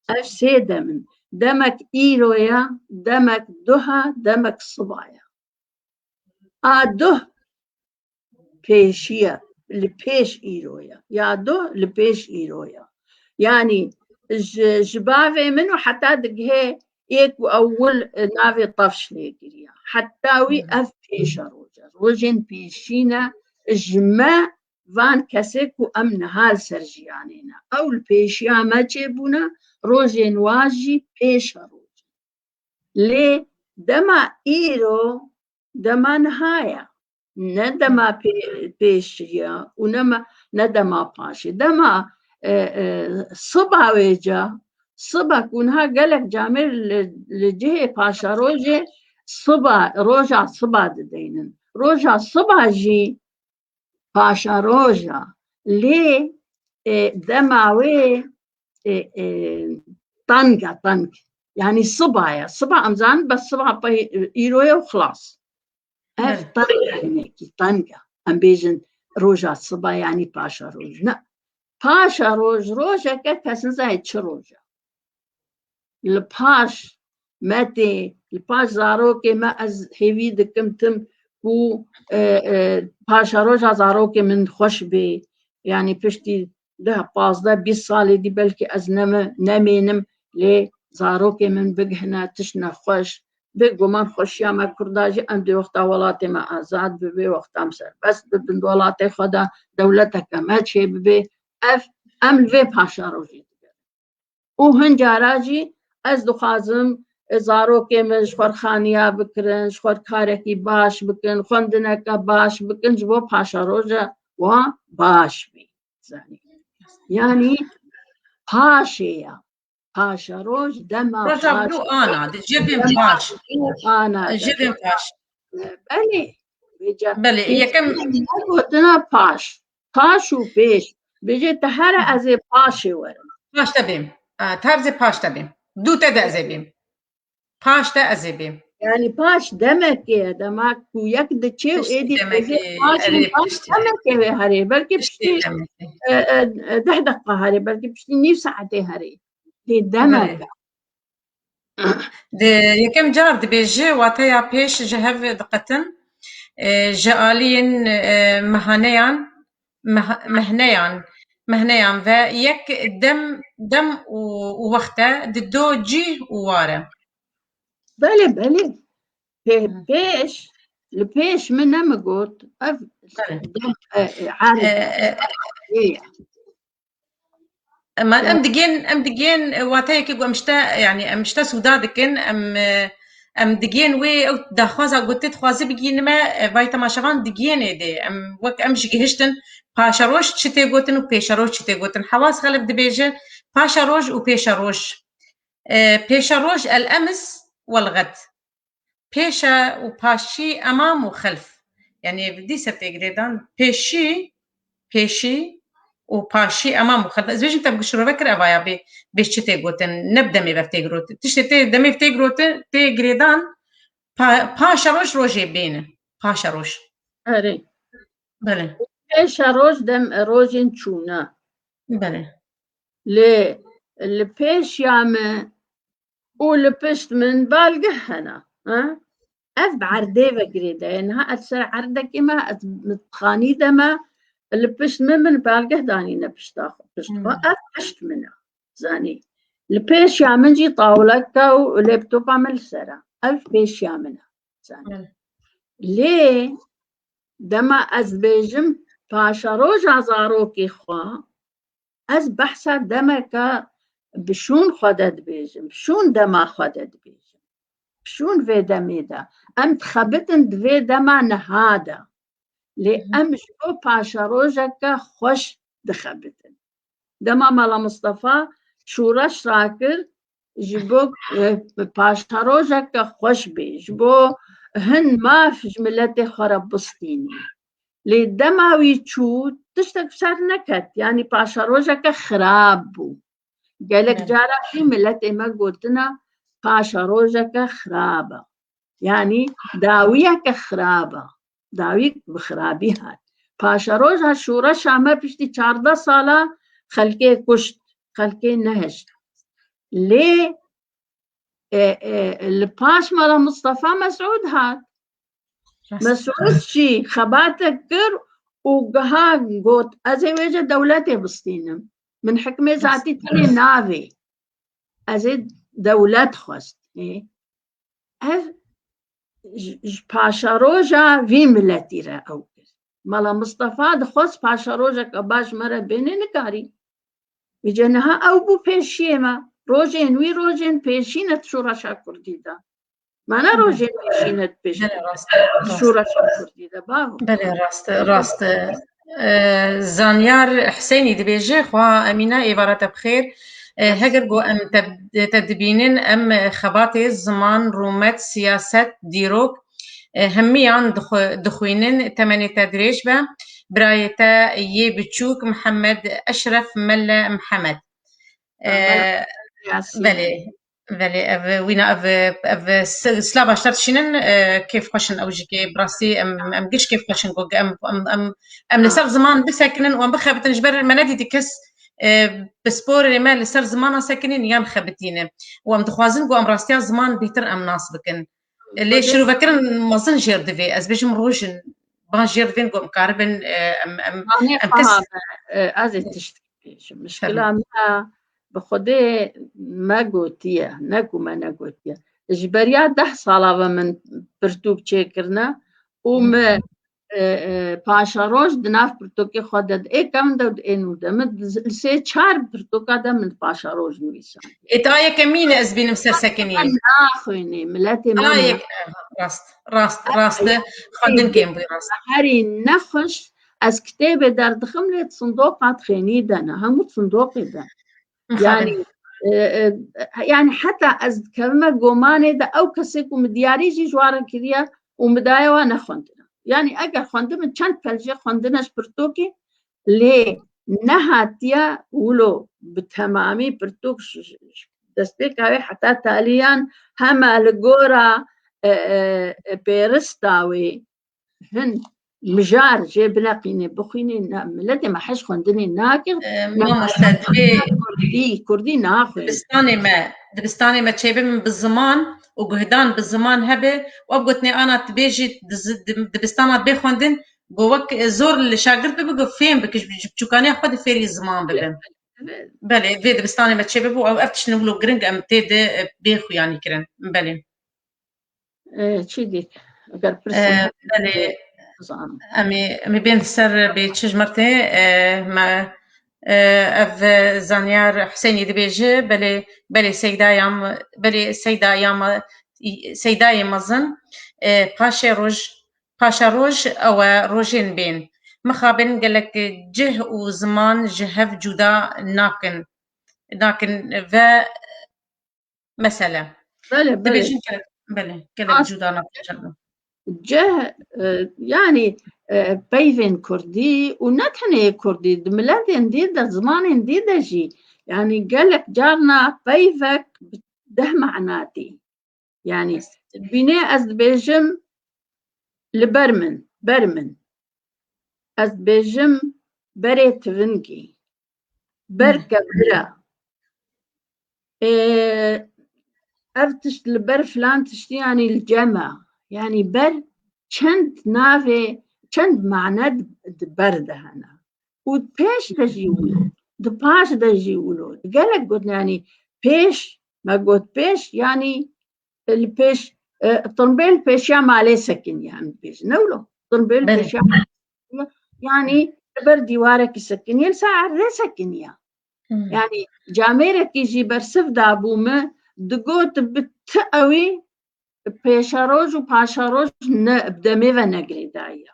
اف سیدمن دمك ایرویا دمك دوها دمك صبایا ده پیشیه لپیش ایرویا یا دو لپیش ایرویا يعني جبافي منه حتى دقه ايك اول نافي طفش ليكريا حتى وي اف بيش روجن بيشينا جمع فان كسيكو امن هال سرجيانينا او البيشيا ما جيبونا روجن واجي بيش روج ليه دما ايرو دما نهايه ندما پیشیا ونما ندما پاشی دما صبح ویجا صبح کنها گلک جامر لجه پاشا روجه صبح روجا صبح دینن روجا صبح جی پاشا روجا لی دما وی طنق يعني صبح امزان بس صبح ايرويا وخلاص اف طنقه هناكي طنقه ام بيجن روجا صبا يعني باشا روج لا باشا روجا كاسن زايد شروجا الباش ماتي الباش زاروكي ما از هيفي دكمتم و باشا روجا زاروكي من خوش بي يعني بشتي ده باز ده 20 سالي دي بلكي از نمينم لي زاروكي من بقهنا تشنا خوش بگو من خوشی ما کرداجی ام دی وقتا ولاتی ما آزاد ببی وقتا هم سر بس ببند ولاتی خدا دولتا کمه چه ببی ام الوی پاشا روزی او هنجارا جی از دخوازم زارو که من شخور خانیا بکرن شخور کارکی باش بکن خوندنکا باش بکن جبو پاشا روزا و باش بی یعنی پاشیا پاشا روز دما رجع بلو انا جيبين باش انا جيبين باش بله يكم قلتنا باش و پیش بيجي تهرى از پاشي ورم باش تبين ترزي باش تبين دو تدا زبين باش تا ازبين يعني باش دمك ويك دچه و ايدي باش دمك هري بلكي بشتي 10 دقيقة هري بلكي بشتي نيف ساعتي هري دي دمك يكم جار دبيجي واتيا بيش جهف دقتن جالين مهنيان و يك دم ووقته دو جي وواره بله بيش البيش من نمقوت عارف ما ام دقين واتاي كي مشتا يعني مشتا سودادكن ام دگین وی او دخوازا گوتت خوازی بگین ما وای تماشاوان دگینه ده ام وک ام جگهشتن پاشروش چته گوتن و پیشروش چته گوتن حواس خلف دبیجه پاشروش و پیشروش پیشروش الامس والغد پیشا و پاشی امام و خلف يعني بدي ستجريدان پیشی و پاشی امام و خلف زوجين تبقى شروع بكر أبايا بيش تيجوتن نبدأ مي بفتيجروت تشتي دمي بفتيجروت تيجريدان پاشا روش روجي بينه پاشا روش أري بله پیش روش دم روزين چونه بله اللي پیش يامه واللي بشت من بالقه هنا أف بعردي بقريدة إنها أتسر عردك إما متخاني دما اللي بشت من بالقه داني نبشتاخو بشتاخو أف بشت منها زاني اللي بيش يامن جي طاولك ولابتوب عمل سرا أف بيش يامنها زاني ليه دما أزبيجم باشا روجا زاروكي خوا أز بحثا دمك بشون خودت بيجم بشون دما خودت بيجم بشون في دمي دا أم تخبتن دوي دما نهادا لي أم شو باشا روجك خوش دخبتن دما مالا مصطفى شورش راكر جبوك باشا روجك خوش بي جبو هن ما في جملتي خرب بسطيني لي دماوي تشو تشتك بسار نكت يعني باشا روجك خراب بو قالك جارة في ملتي ما قلتنا باشا روجك خرابة يعني داويك خرابة داويك بخرابي هات باشا روجها شورا شامة بشتي 14 سالة خلقي كشت خلقي نهشت ليه الباش مالا مصطفى مسعود هات مسعود شي خباتك كر وقها قوت أزي ويجا دولتي بسطينم من حكمة ذاتي تاني نافي أزي دولت خواست باشا روجا في ملتي را أوكر مالا مصطفى دخوص باشا روجا كباش مرة بيني نكاري بجنها أو بو بيشيما روجين وي روجين بيشينت شورا شاكر ديدا ما أنا روجين بيشينت بيشينت شورا شاكر ديدا باهو بله راست زانيار حسيني دبيجي خوا أمينة إبارة بخير هجر جو أم تدبينين أم خباتي زمان رومت سياسة ديروك هميان دخوينين تمني تدريج با برايتا يبتشوك محمد أشرف ملا محمد بله وينا سلابا شرط شنن كيف خشن أو جيكي براسي أم جيش كيف خشن جو أم لسر زمان بسكنن وأم بخابتن جبر المنادي تكس بسبور رما لسر زمان ساكنين يام خبتينه وأم دخوازن جو أم راستيا زمان بيتر أم ناس بكن اللي شروع بكرن مازن جير دفي أزبيج مروجن بان جير دفين جو مقاربن أم كس أزي تشتكي مشكلة ما بخده ما قوتيه نكو ما نقوتيه جبريا 10 صالة من برتوك تشكرنا وما باشا روش دناف برتوكي خودد كم دود إنو دمد سي 4 برتوكا دا من باشا روش نويسان إتايا كمين أزبين مسر سكنين آخويني ملاتي ما راست خدن كيم بي راست هاري نخش از كتابة دار دخملت صندوقات خينيدنا هموت صندوقي دا يعني حتى از كلمة قوماني دا أو كسيكو مدياري جي جوارا كريا ومدايا وانا خوندنا يعني أجر خوندنا چند فلجي خوندناش برتوكي ليه نهاتيا ولو بتمامي برتوك دستيك هاي حتى تاليا هما لقورا بيرستاوي هن مجار جيبنا قيني بخيني ملتي ما حش خوندني ناكر ماما استدبي كردي ناخذ دبستاني ما تشيبي من بالزمان وجهدان بالزمان هبه وابقتني انا تبيجي دبستانات بيخوندن جوك زور اللي شاغرت بيبقى فين بكش بتشوكاني اخذ فيري الزمان ببن بله في دبستاني ما تشيبي او افتش نقولوا جرينج ام تيد بيخو يعني كرن بله تشيدي بله امي بين سر بتشج مرتي ما اف زانيار حسيني دبيجي بلي سيدا يام سيداي مظن باشا روج أو روجين بين مخابن قال لك جه وزمان جهف جدا ناكن و مثلا بله دبيجين بله قال لك جدا ناكن جه يعني بيفن كردي ونتحني كردي دملاتين ديدا زمان ديدا جي يعني قال لك جارنا بيفك ده معناتي يعني بناء أزبيجم برمن أزبيجم بريت فنكي بركة برا أرتش البر فلان تشتي يعني الجمع يعني بر چند نافي چند معنى برده هنا وبيش تجي ولود دباش تجي ولود قالك قلت يعني بيش ما قلت بيش يعني البيش طنبيل بيش يا مالي سكن يعني بيش نولو طنبيل بيش يعني بر ديوارك سكن يلسا عري سكن يعني جاميرك يجي برسف دابومه دقوت بتقوي بيشاروج وباشاروج بدمي ونقري دايا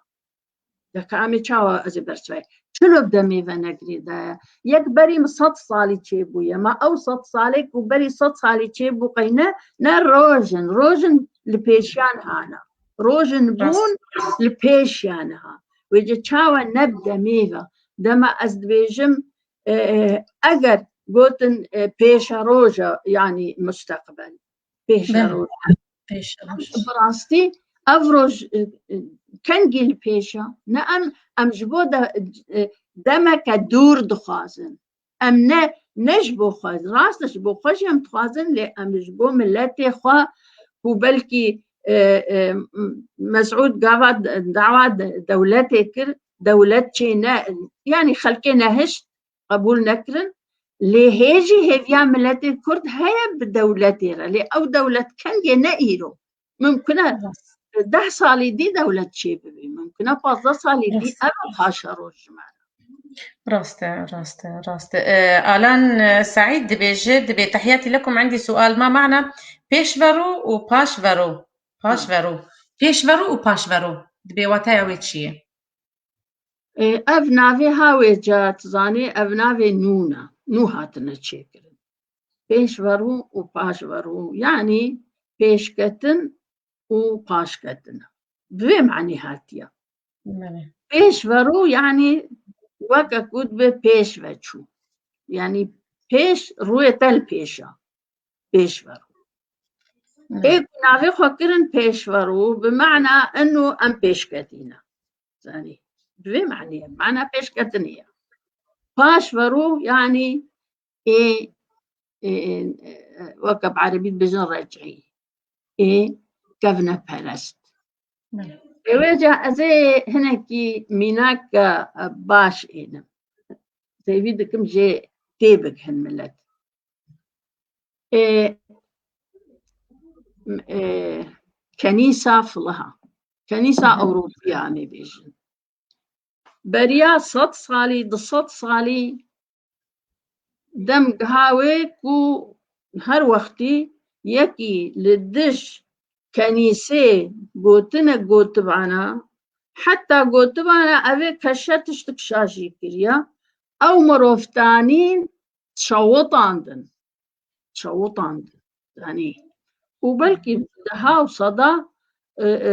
لك عمي تشاوى أزي برسوي شنو بدمي ونقري دايا يك بري مصد صالي تشيبويا ما أو صد صاليك وبري صد صالي تشيبو قينا نا روجن لبيشان هانا روجن بون لبيشان ها ويجي تشاوى نبدا ميفا دما أزدبيجم أجر قوتن بيشاروجا يعني مستقبل بيشاروجا براستي أفرج كنجي البيشة نأم أمجبو دمك دور دخازن أم نجبو خاز راست نجبو خوش يم تخازن لي أمجبو ملتي خوا وبلكي مسعود قاعد دعوة دولتي كر دولتنا يعني خلقنا هش قبول نكرن لهيجي هي ملتي الكرد هي بدولتي لي أو دولة كنجي نأيرو ممكن 10 صالي دي دولة شيبي ممكن 15 صالي دي أنا باشا روج معنا راسته آلان سعيد دبي تحياتي لكم. عندي سؤال، ما معنى بيشفرو وباشفرو؟ بيشفرو وباشفرو دبي واتايا ويتشيه أبنافي هاوي جات زاني أبنافي نوهاتنا تشيكر بيشفرو وباشفرو يعني بيشكتن وباشكتن بوي معني هاتيا بيشفرو يعني وكا كود بيشفرو يعني بيش روي تل بيشا بيشفرو إيه نافي خكرن بيشفرو بمعنى أنه أم بيشكتينا يعني بوي معنى بيشكتنية باشفرو يعني إيه وكا بعربي بجن رجعي إيه كفنا بارست وجه زي هناكي ميناك باش إينا زي بيدكم جي تيبك هالملت كنيسة فلها كنيسة أوروبية يعني بيجن بريا 100 صالي 100 صالي دم قهاوي كو هر وقتي يكي للدش كنيسة قوت بعنا حتى قوت بعنا أبي كشتش تكشاشي كريا أو مروفتانين تشوطاندن يعني وبلكي دها وصدا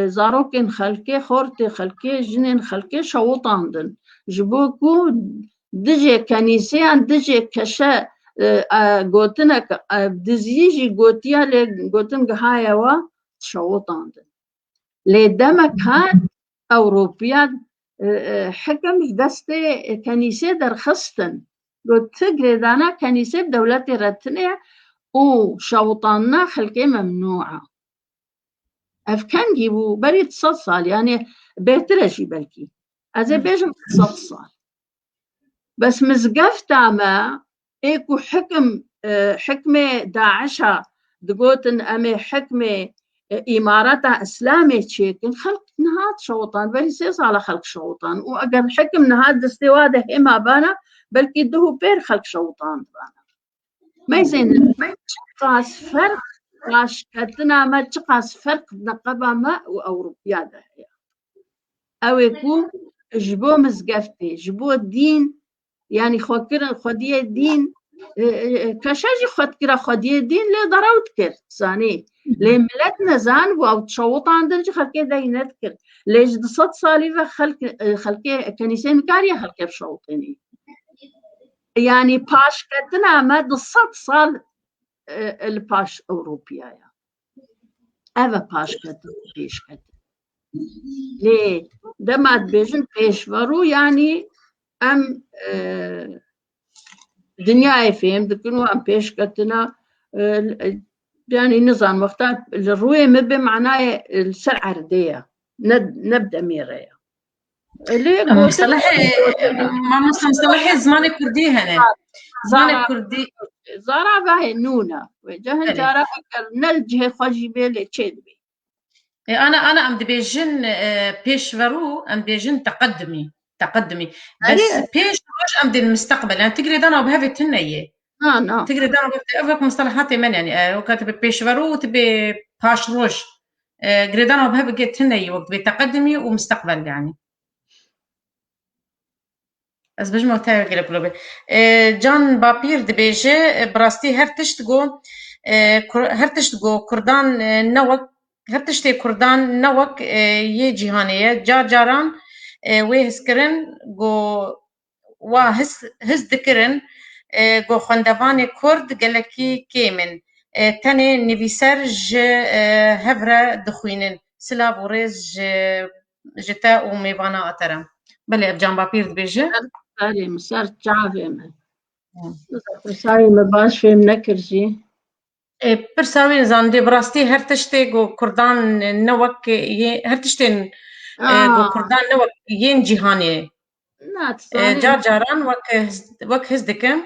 زاروكن خلكي خورتي خلكي جنين خلكي شوطاندن جبوكو دجي كنيسيان دجي كشا قوتنك دزيجي قوتيا لقوتن قهايا و شوطاندن لدمك هاد أوروبيا حكم دستي كنيسة در خستن قلت تقري دانا كنيسة بدولتي رتنية وشوطاننا خلقي ممنوعة أفكان جيبو بريد 100 صال يعني بيترشي بلكي أزي بيجم 100 صال بس مزقفتا ما إيكو حكمة داعشة دقوتن أمي حكمة إماراتها إسلامي تشيكن خلق نهاد شوطان بلي سيس على خلق شوطان وأقر حكم نهاد استواده إما بانا بلكي دهو بير خلق شوطان بانا ما يزين ما يتشقاس فرق باش كتنا ما تقاس فرق نقبة ما وأوروبيا ده أو يكون جبو مزقفتي جبو الدين يعني خدية الدين كشاجي خد كرا خدية الدين لا ضراو تكر صاني لي ملتنا زان أو تشوط عندنا خلقي دا ينذكر ليش دصد صاليفة خلقي كنيسين كاريا خلقي بشوطيني يعني باش كتنا ما دصد صال الباش أوروبيا يعني. أبا باش كتنا بيش كتنا ليه دمات بيجن بيشورو يعني أم دنياي فهم دكنو أم بيش كتنا يعني نظام وقتها الروية مبي معناه السرعة ردية نبدأ ميريا ليه مصطلح زمان كردي هنا زمان كردي زارع باهي نونا وجهن جارا نلجه خجي بيلي تشيدبي انا ام دبيجن بيشورو ام دبيجن تقدمي بس بيش واش ام دي المستقبل يعني تقري دانا بهذه تنيه تقري دانا بهذه مصطلحات من يعني وكاتب بيشورو تبي باش روش قري دانا بهذه تنيه وقت بتقدمي ومستقبل يعني از بجمع تاعي قلب جان بابير دبيجي براستي هرتشتگو كردان نوك هرتشتي كردان نوك يه جهانية جاران وهسكرن جو هز ذكرن جو خندوان كرد قلكي كيمن تاني نفيسر هفرة دخوينن سلا بوريز جتا وميبانا أترم بله جان بابير دبيجي ساري مسار جعفي من ساري مباش فهم نكرجي برساوي نظام دي براستي هرتشتي جو كردان نوك هرتشتين جو كردان نوك ين جهاني جاران وك هزدكم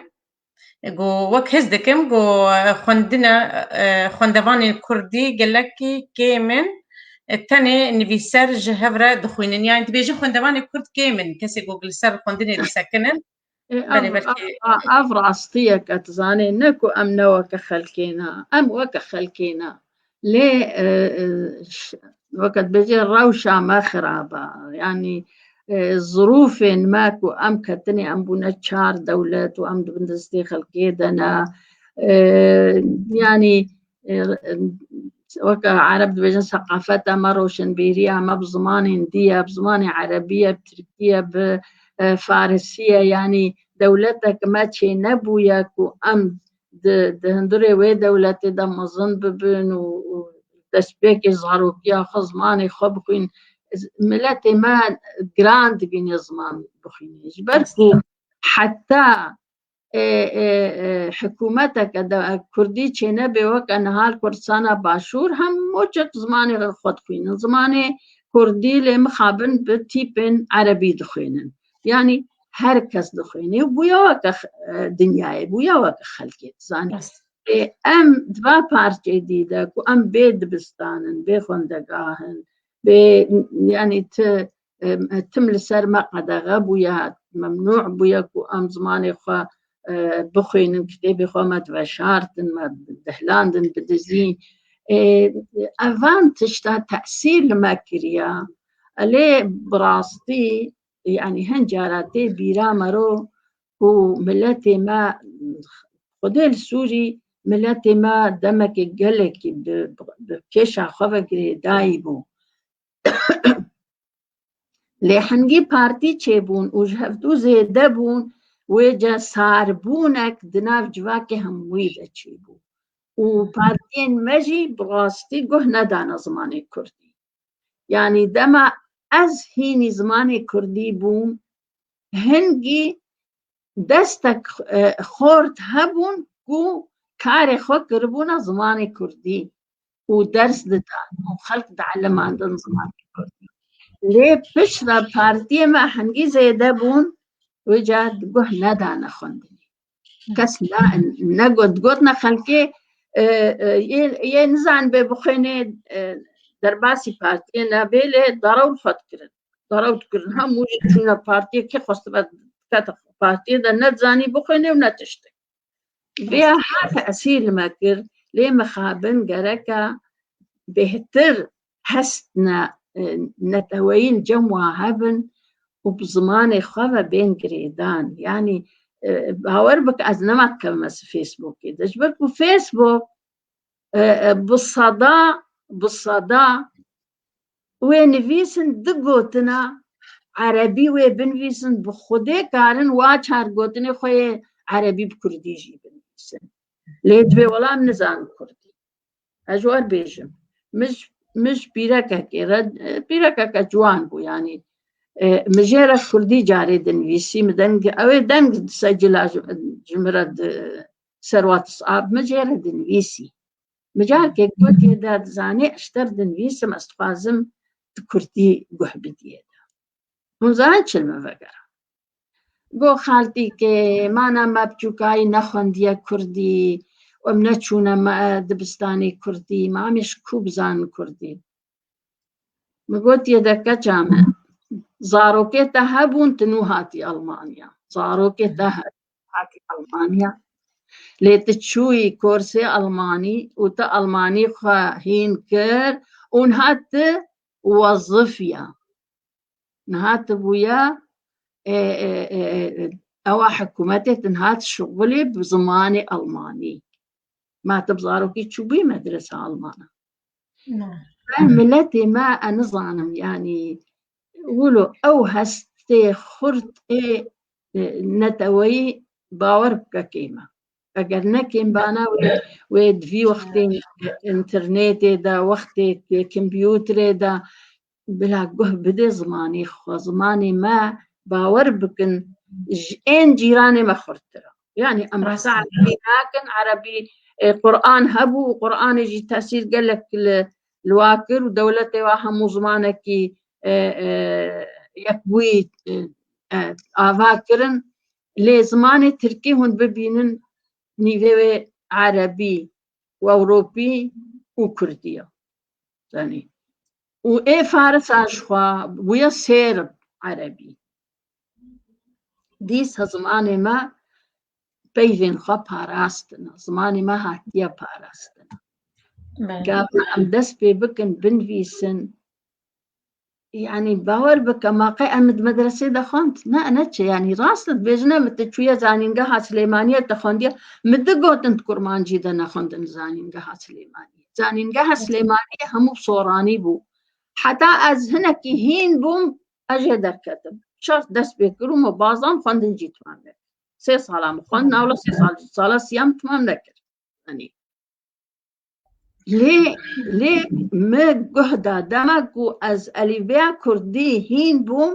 جو خندوان كردي قلكي كيمن الثاني نفيسر جهفرة دخوينن يعني تبيجي خندوان كرد كيمن كسي جوجل سر خندني اللي ساكنن أفراسطية كتزاني نكو أم نوك خلكينا أم وك خلكينا ليه وقت بيجي الروشة ما خرابة يعني الظروف ماكو أم كتني أم بنتشار دولة وأم بندستي خلكيدنا يعني وك عرب بيجي ثقافتها مروشن بيريا ما بزمان هندية بزمان عربية بتركية بفارسية يعني دولتك ما تشي نبوياك وأم دهندري وي دولتي دمزن ببن ودسبيكي زغروكيا خزماني خبخين ملتي ما جراند بين زمان بخين بركو حتى حكومتك كردي تشي نبي وك أنهال كردستان باشور هم موجك زماني خود خوينن زماني كردي لمخابن بتيبن عربي دخوينن يعني هر کس دخوینه بویا وک دنیای بویا وک خلقیت زانی ام دوا پارچه دیده کو ام بید بستانن به خوندگاهن به يعني تم لسر ما قدغه بویا ممنوع بویا کو ام زمانی خو بخوینن کتابی خو مد و شارتن مد دهلاندن بدزین اوان تشتا تأثیر لما کریا علی براستی يعني هنجاراتي بيرا مرو هو ملتي ما خدل سوري ملتي ما دمك قلك بكيشا خفقري دايبو لحنجي بارتي تشيبون وجهفتو زيدبون ويجا ساربونك دناف جواكي همويدة تشيبو وبارتين مجي براستي قهنا دانا زماني كردي يعني دما از هینی زمانی کردی بوم هنگی دستک خورد هبون کو کار خود کربونا زمانی کردی و درس دادن و خلق تعلم عندن زمانی کردی لی پشت پارتی ما هنگی زیده بون و جاد گوه ندانه خوندنی کس لا نگود نخلقی یه نزان به بخینه درباسي بارتي نابيلي ضروري فكرن هم موجود فينا بارتي كي خصبت كتف بارتي ده نتزاني بخيني ونتشتك بها تأثير المكر لێ مخابن گەرەکە بهتر هەستنە نەتەوەین جەموا هەبن و بزمانێ خۆڤە بێن گرێدان یعنی باوەڕ بکە ئەس نەماکەمە فێسبووکی دەژبەر و فێسبوک بسەدا وێ نویسن دگوتنە عەرەبی وێ بنویسن بخودێ کارن وا چارگوتنێ خۆیێ عەرەبی بکوردیژی بنویسن لێ دوێ وەڵام نزان کوردی ئەژوار بێژم مش پیرەکەکە جوان بوو ینی مژێرە کوردی جارێ دنویسی مدەنگ ئەوێ دەنگ سەجلا ژمرە سەروات سعاب مژێرە دنویسی مجارکێک گوتێدا دزانێ ئەشتەر دنویسم ئەستخوازم کوردی گوح بدیێدا هونزان چلمە vegera گۆ خالتیکێ مانە مەبچووکایی نەخوەندیە کوردی وەم نەچوونە دبستانی کوردی مامیش کوو بزانن کوردی مگوتیە دەکەچامە زارۆکێتە هەبوون تنوو هاتی ئەڵمانیا زارۆکێتە هاتی ئەڵمانیا لێتە چووی کۆرسێ ئەڵمانی وتە ئەڵمانی خوا هین کرد اون هاتە وەظفیە نهاتە بوویە ئەوە حکوومەتێتن هات شغڵێ بزمانی ئەڵمانی ماتە بزارۆکی چووبووی مەدرسە ئەڵمانە ملەتێ ما ئەنزانم ینی ولو ئەو هەستێ خورد نەتەوەی باوەڕ بکەکەیمە ئەگەر نەکەین بانە وێ دوی وەختێ ئینتەرنێتێدا وەختێک کمپیوترێدا بلا گوه بدێ زمانی خۆ زمانی ما باوەڕ بکن ئێن جیرانێ مەخورترە یعنی ئەمڕۆسا عەرەبی ناکەن عەرەبی قورئان هەبوو قورئانێژی تەسیر گەلێک لوا کرد و دەولەتێوا هەموو زمانێکی یەکبووی ئاوا کردن لێ زمانی ترکی هون ببینن نیڤێوێ عەرەبی و ئەوڕۆپی و کوردیە زانی و ئێ فارساشخوا بوویە سێرب عەرەبی دیسە زمانێ ما پەیڤێن خوا پاراستنە زمانی ما هاتیە پاراستنە گابن ئەم دەست پێ بکن بنویسن یعنی باوەڕ بکە ماقەی ئەمد مەدرسێ دەخواند نەچێ ینی ڕاستت بێژنە متە زانینگەها سلێمانیە دەخواندیە مدە گۆتن کورمانجی دە نەخواندن زانینگەها سلێمانی زانینگەها سلێمانی هەموو سۆڕانی بوو حتا ئەز هەنێکی هین بووم ئەژێ دەرکەتم شەرت دەست پێ کردم و بازام خواندنجی تمام نەکرد 3 ساڵام خواند ناوڵە 3 ساڵە سیام تمام نەکرد لێ مە گوهدا دەمەک و ئەز ئەلیڤیا کوردی هین بووم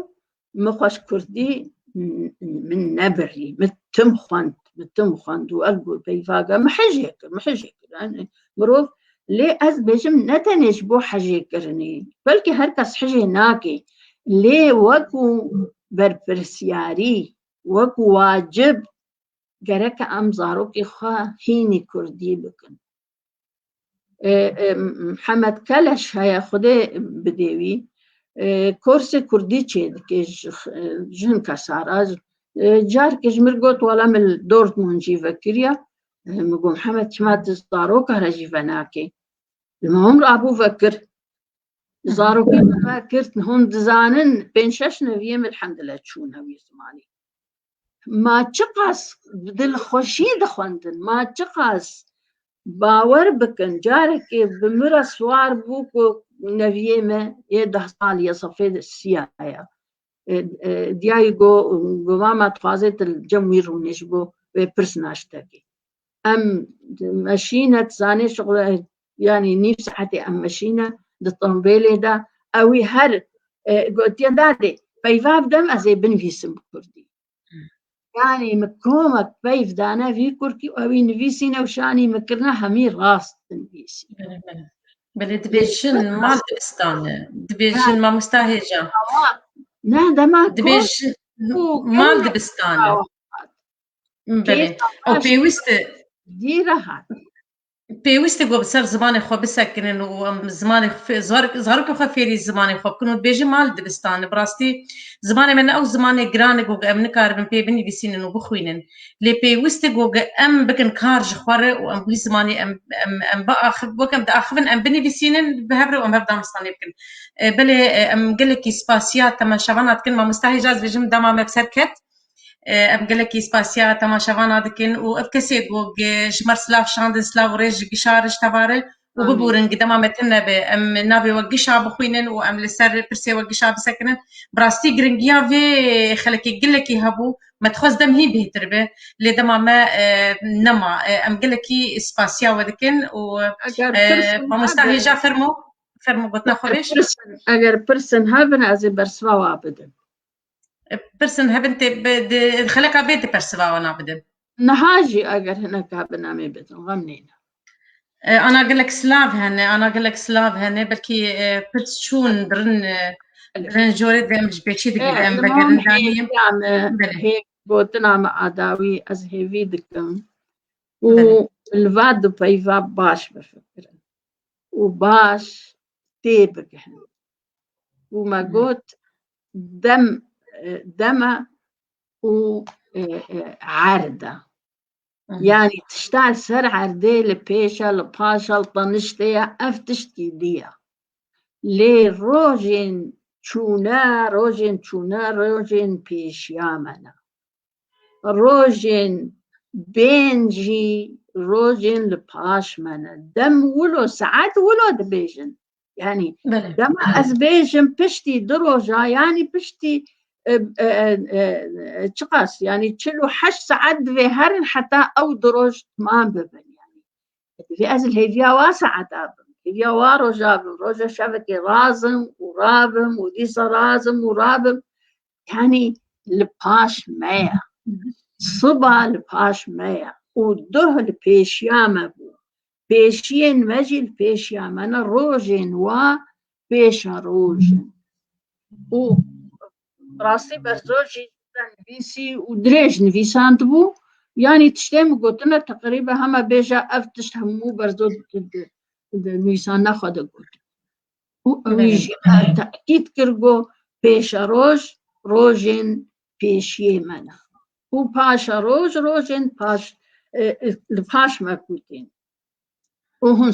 مخۆش کوردی من نەبڕی متم خوند و ئەلگو پەیڤاگە محەژێ کرد مرۆڤ لێ ئەس بێژم نەتەنێش بۆ حەژێکردنی بەلکە هەر کەس حەژێ ناکەی لێ وەکو بەرپرسیاری وەکو واجب گەرەکە ئەم زارۆکی خوا هینی کوردی بکن محەممەد کەلەش هەیە خودێ بدێوی کۆرسێ کوردی چێ دکێ ژن کەساراز جارکێژ مر گوت وەڵا من دۆرتموند جیڤە کریە مگۆ محەممەد چما زارۆکە هەرە جیڤە ناکەی المهم ڕابوو کرد زارۆکی کرد هەم دزانن 5-6 نەڤیەم الحەمدلە چوونەوی زمانی ما چ قەس دڵخۆشی دەخواندن ما چ قەس باوەڕ بکەن جارێکێ بمرە سوار بوو و نەڤیێمە 10 ساڵیە سەفێ سیایە دیایی گۆمامە تخوازێت جەموی ڕوونێش بۆ وێ پرس ناشتەکەی ئەم مەشینە تزانێ شغڵ ینی نیو سەعەتێ ئەم مەشینە دتۆمبێلێدا ئەوی هەر گوتیە دادێ پەیڤا بدەم ئەزێ بنویسم کوردی ینی کۆمەک پەیڤ دانەڤی کورکی ئەوی نویسینە و شانی مکردنە هەمی ڕاست بنویسی بەێ دبێژن مال دبستانە دبێژن مامۆستا هێژە نا دەما دبێژن مال دبستانە ئەو پێویستە دیرە هات پێویستە گۆ بەسەر زمانی خۆ بسەکنن و زمانی زارکە خۆ فێری زمانی خۆ بکن و بێژە مال دبستانە بڕاستی زمانی من ئەو زمانی گرانە گۆگە ئەم نکاربن پێ بنویسینن و بخوێنن لێ پێویستە گۆگە ئەم بکن کار ji خوارە و ئەم زمانی ئەم وەکەم داخبن ئەم بنویسینن بهەبرە و ئەم هەر دامستانی بکن بلێ ئەم gelekî spasiya temaşevana dikin mamosta hêja dibêjim dema me ser ket ام gelekî spasiya temaşevana dikin û ev kesê gog ji mer silav şandin silav rêj ji gişar ji tevare û biborin gedema me tin nebe em navê we gişa bixwînin û em li ser pirsê we gişa bisekinin bi rastî giringiya vê xelekê gelekî hebû me dixwaz dem hî bêhtir be lê dema me nema em gelekî spasiya we dikin û mamosta hêja fermo gotina xwe bêj eger pirsin hebin ez ê bersivava bidim Pirsin hebin tê xeleka bê tê persiva nabidin نهاجي اگر هناك hebin em ê bidin xem nîne أنا أقول لك سلاف هني بلكي بتشون درن جوري دم بيشي دقيقة أم بقرن دانيم هيك بوتنا مع عداوي از هيفي دكم والفاد بيفا باش بفكرن وباش تيبقهن وما قلت دم وعردة يعني تشتغل سر عردة لبيشة لباشة لطنشتية أفتشتي ليها لي روجين چونا بيشيامنا روجين بينجي روجين لباش منا دم ولو ساعات ولو دبيجن يعني دم أزبيجن بشتي دروجة يعني بشتي تقاس يعني تشلو 8 ساعات في هرن حتى أو دروج تمام ببن يعني في أزل هيفيا واسعة دابن هيفيا وارو جابن روجة شبكي رازم ورابم وديسة رازم ورابم يعني لباش مايا صبا لباش مايا وده لبيشيامة بو بيشين مجي البيشيامة أنا روجين وبيشا روجين راسي برزوجي نفيسي ودريج نفيسان تبو يعني تشتم قلتنا تقريبا هما بيجا افتشت همو برزو نفيسان ناخد قلت ويجي تأكيد كرغو بيشا روجين بيشي منا وباشا روجين باش الباش مكوتين وهن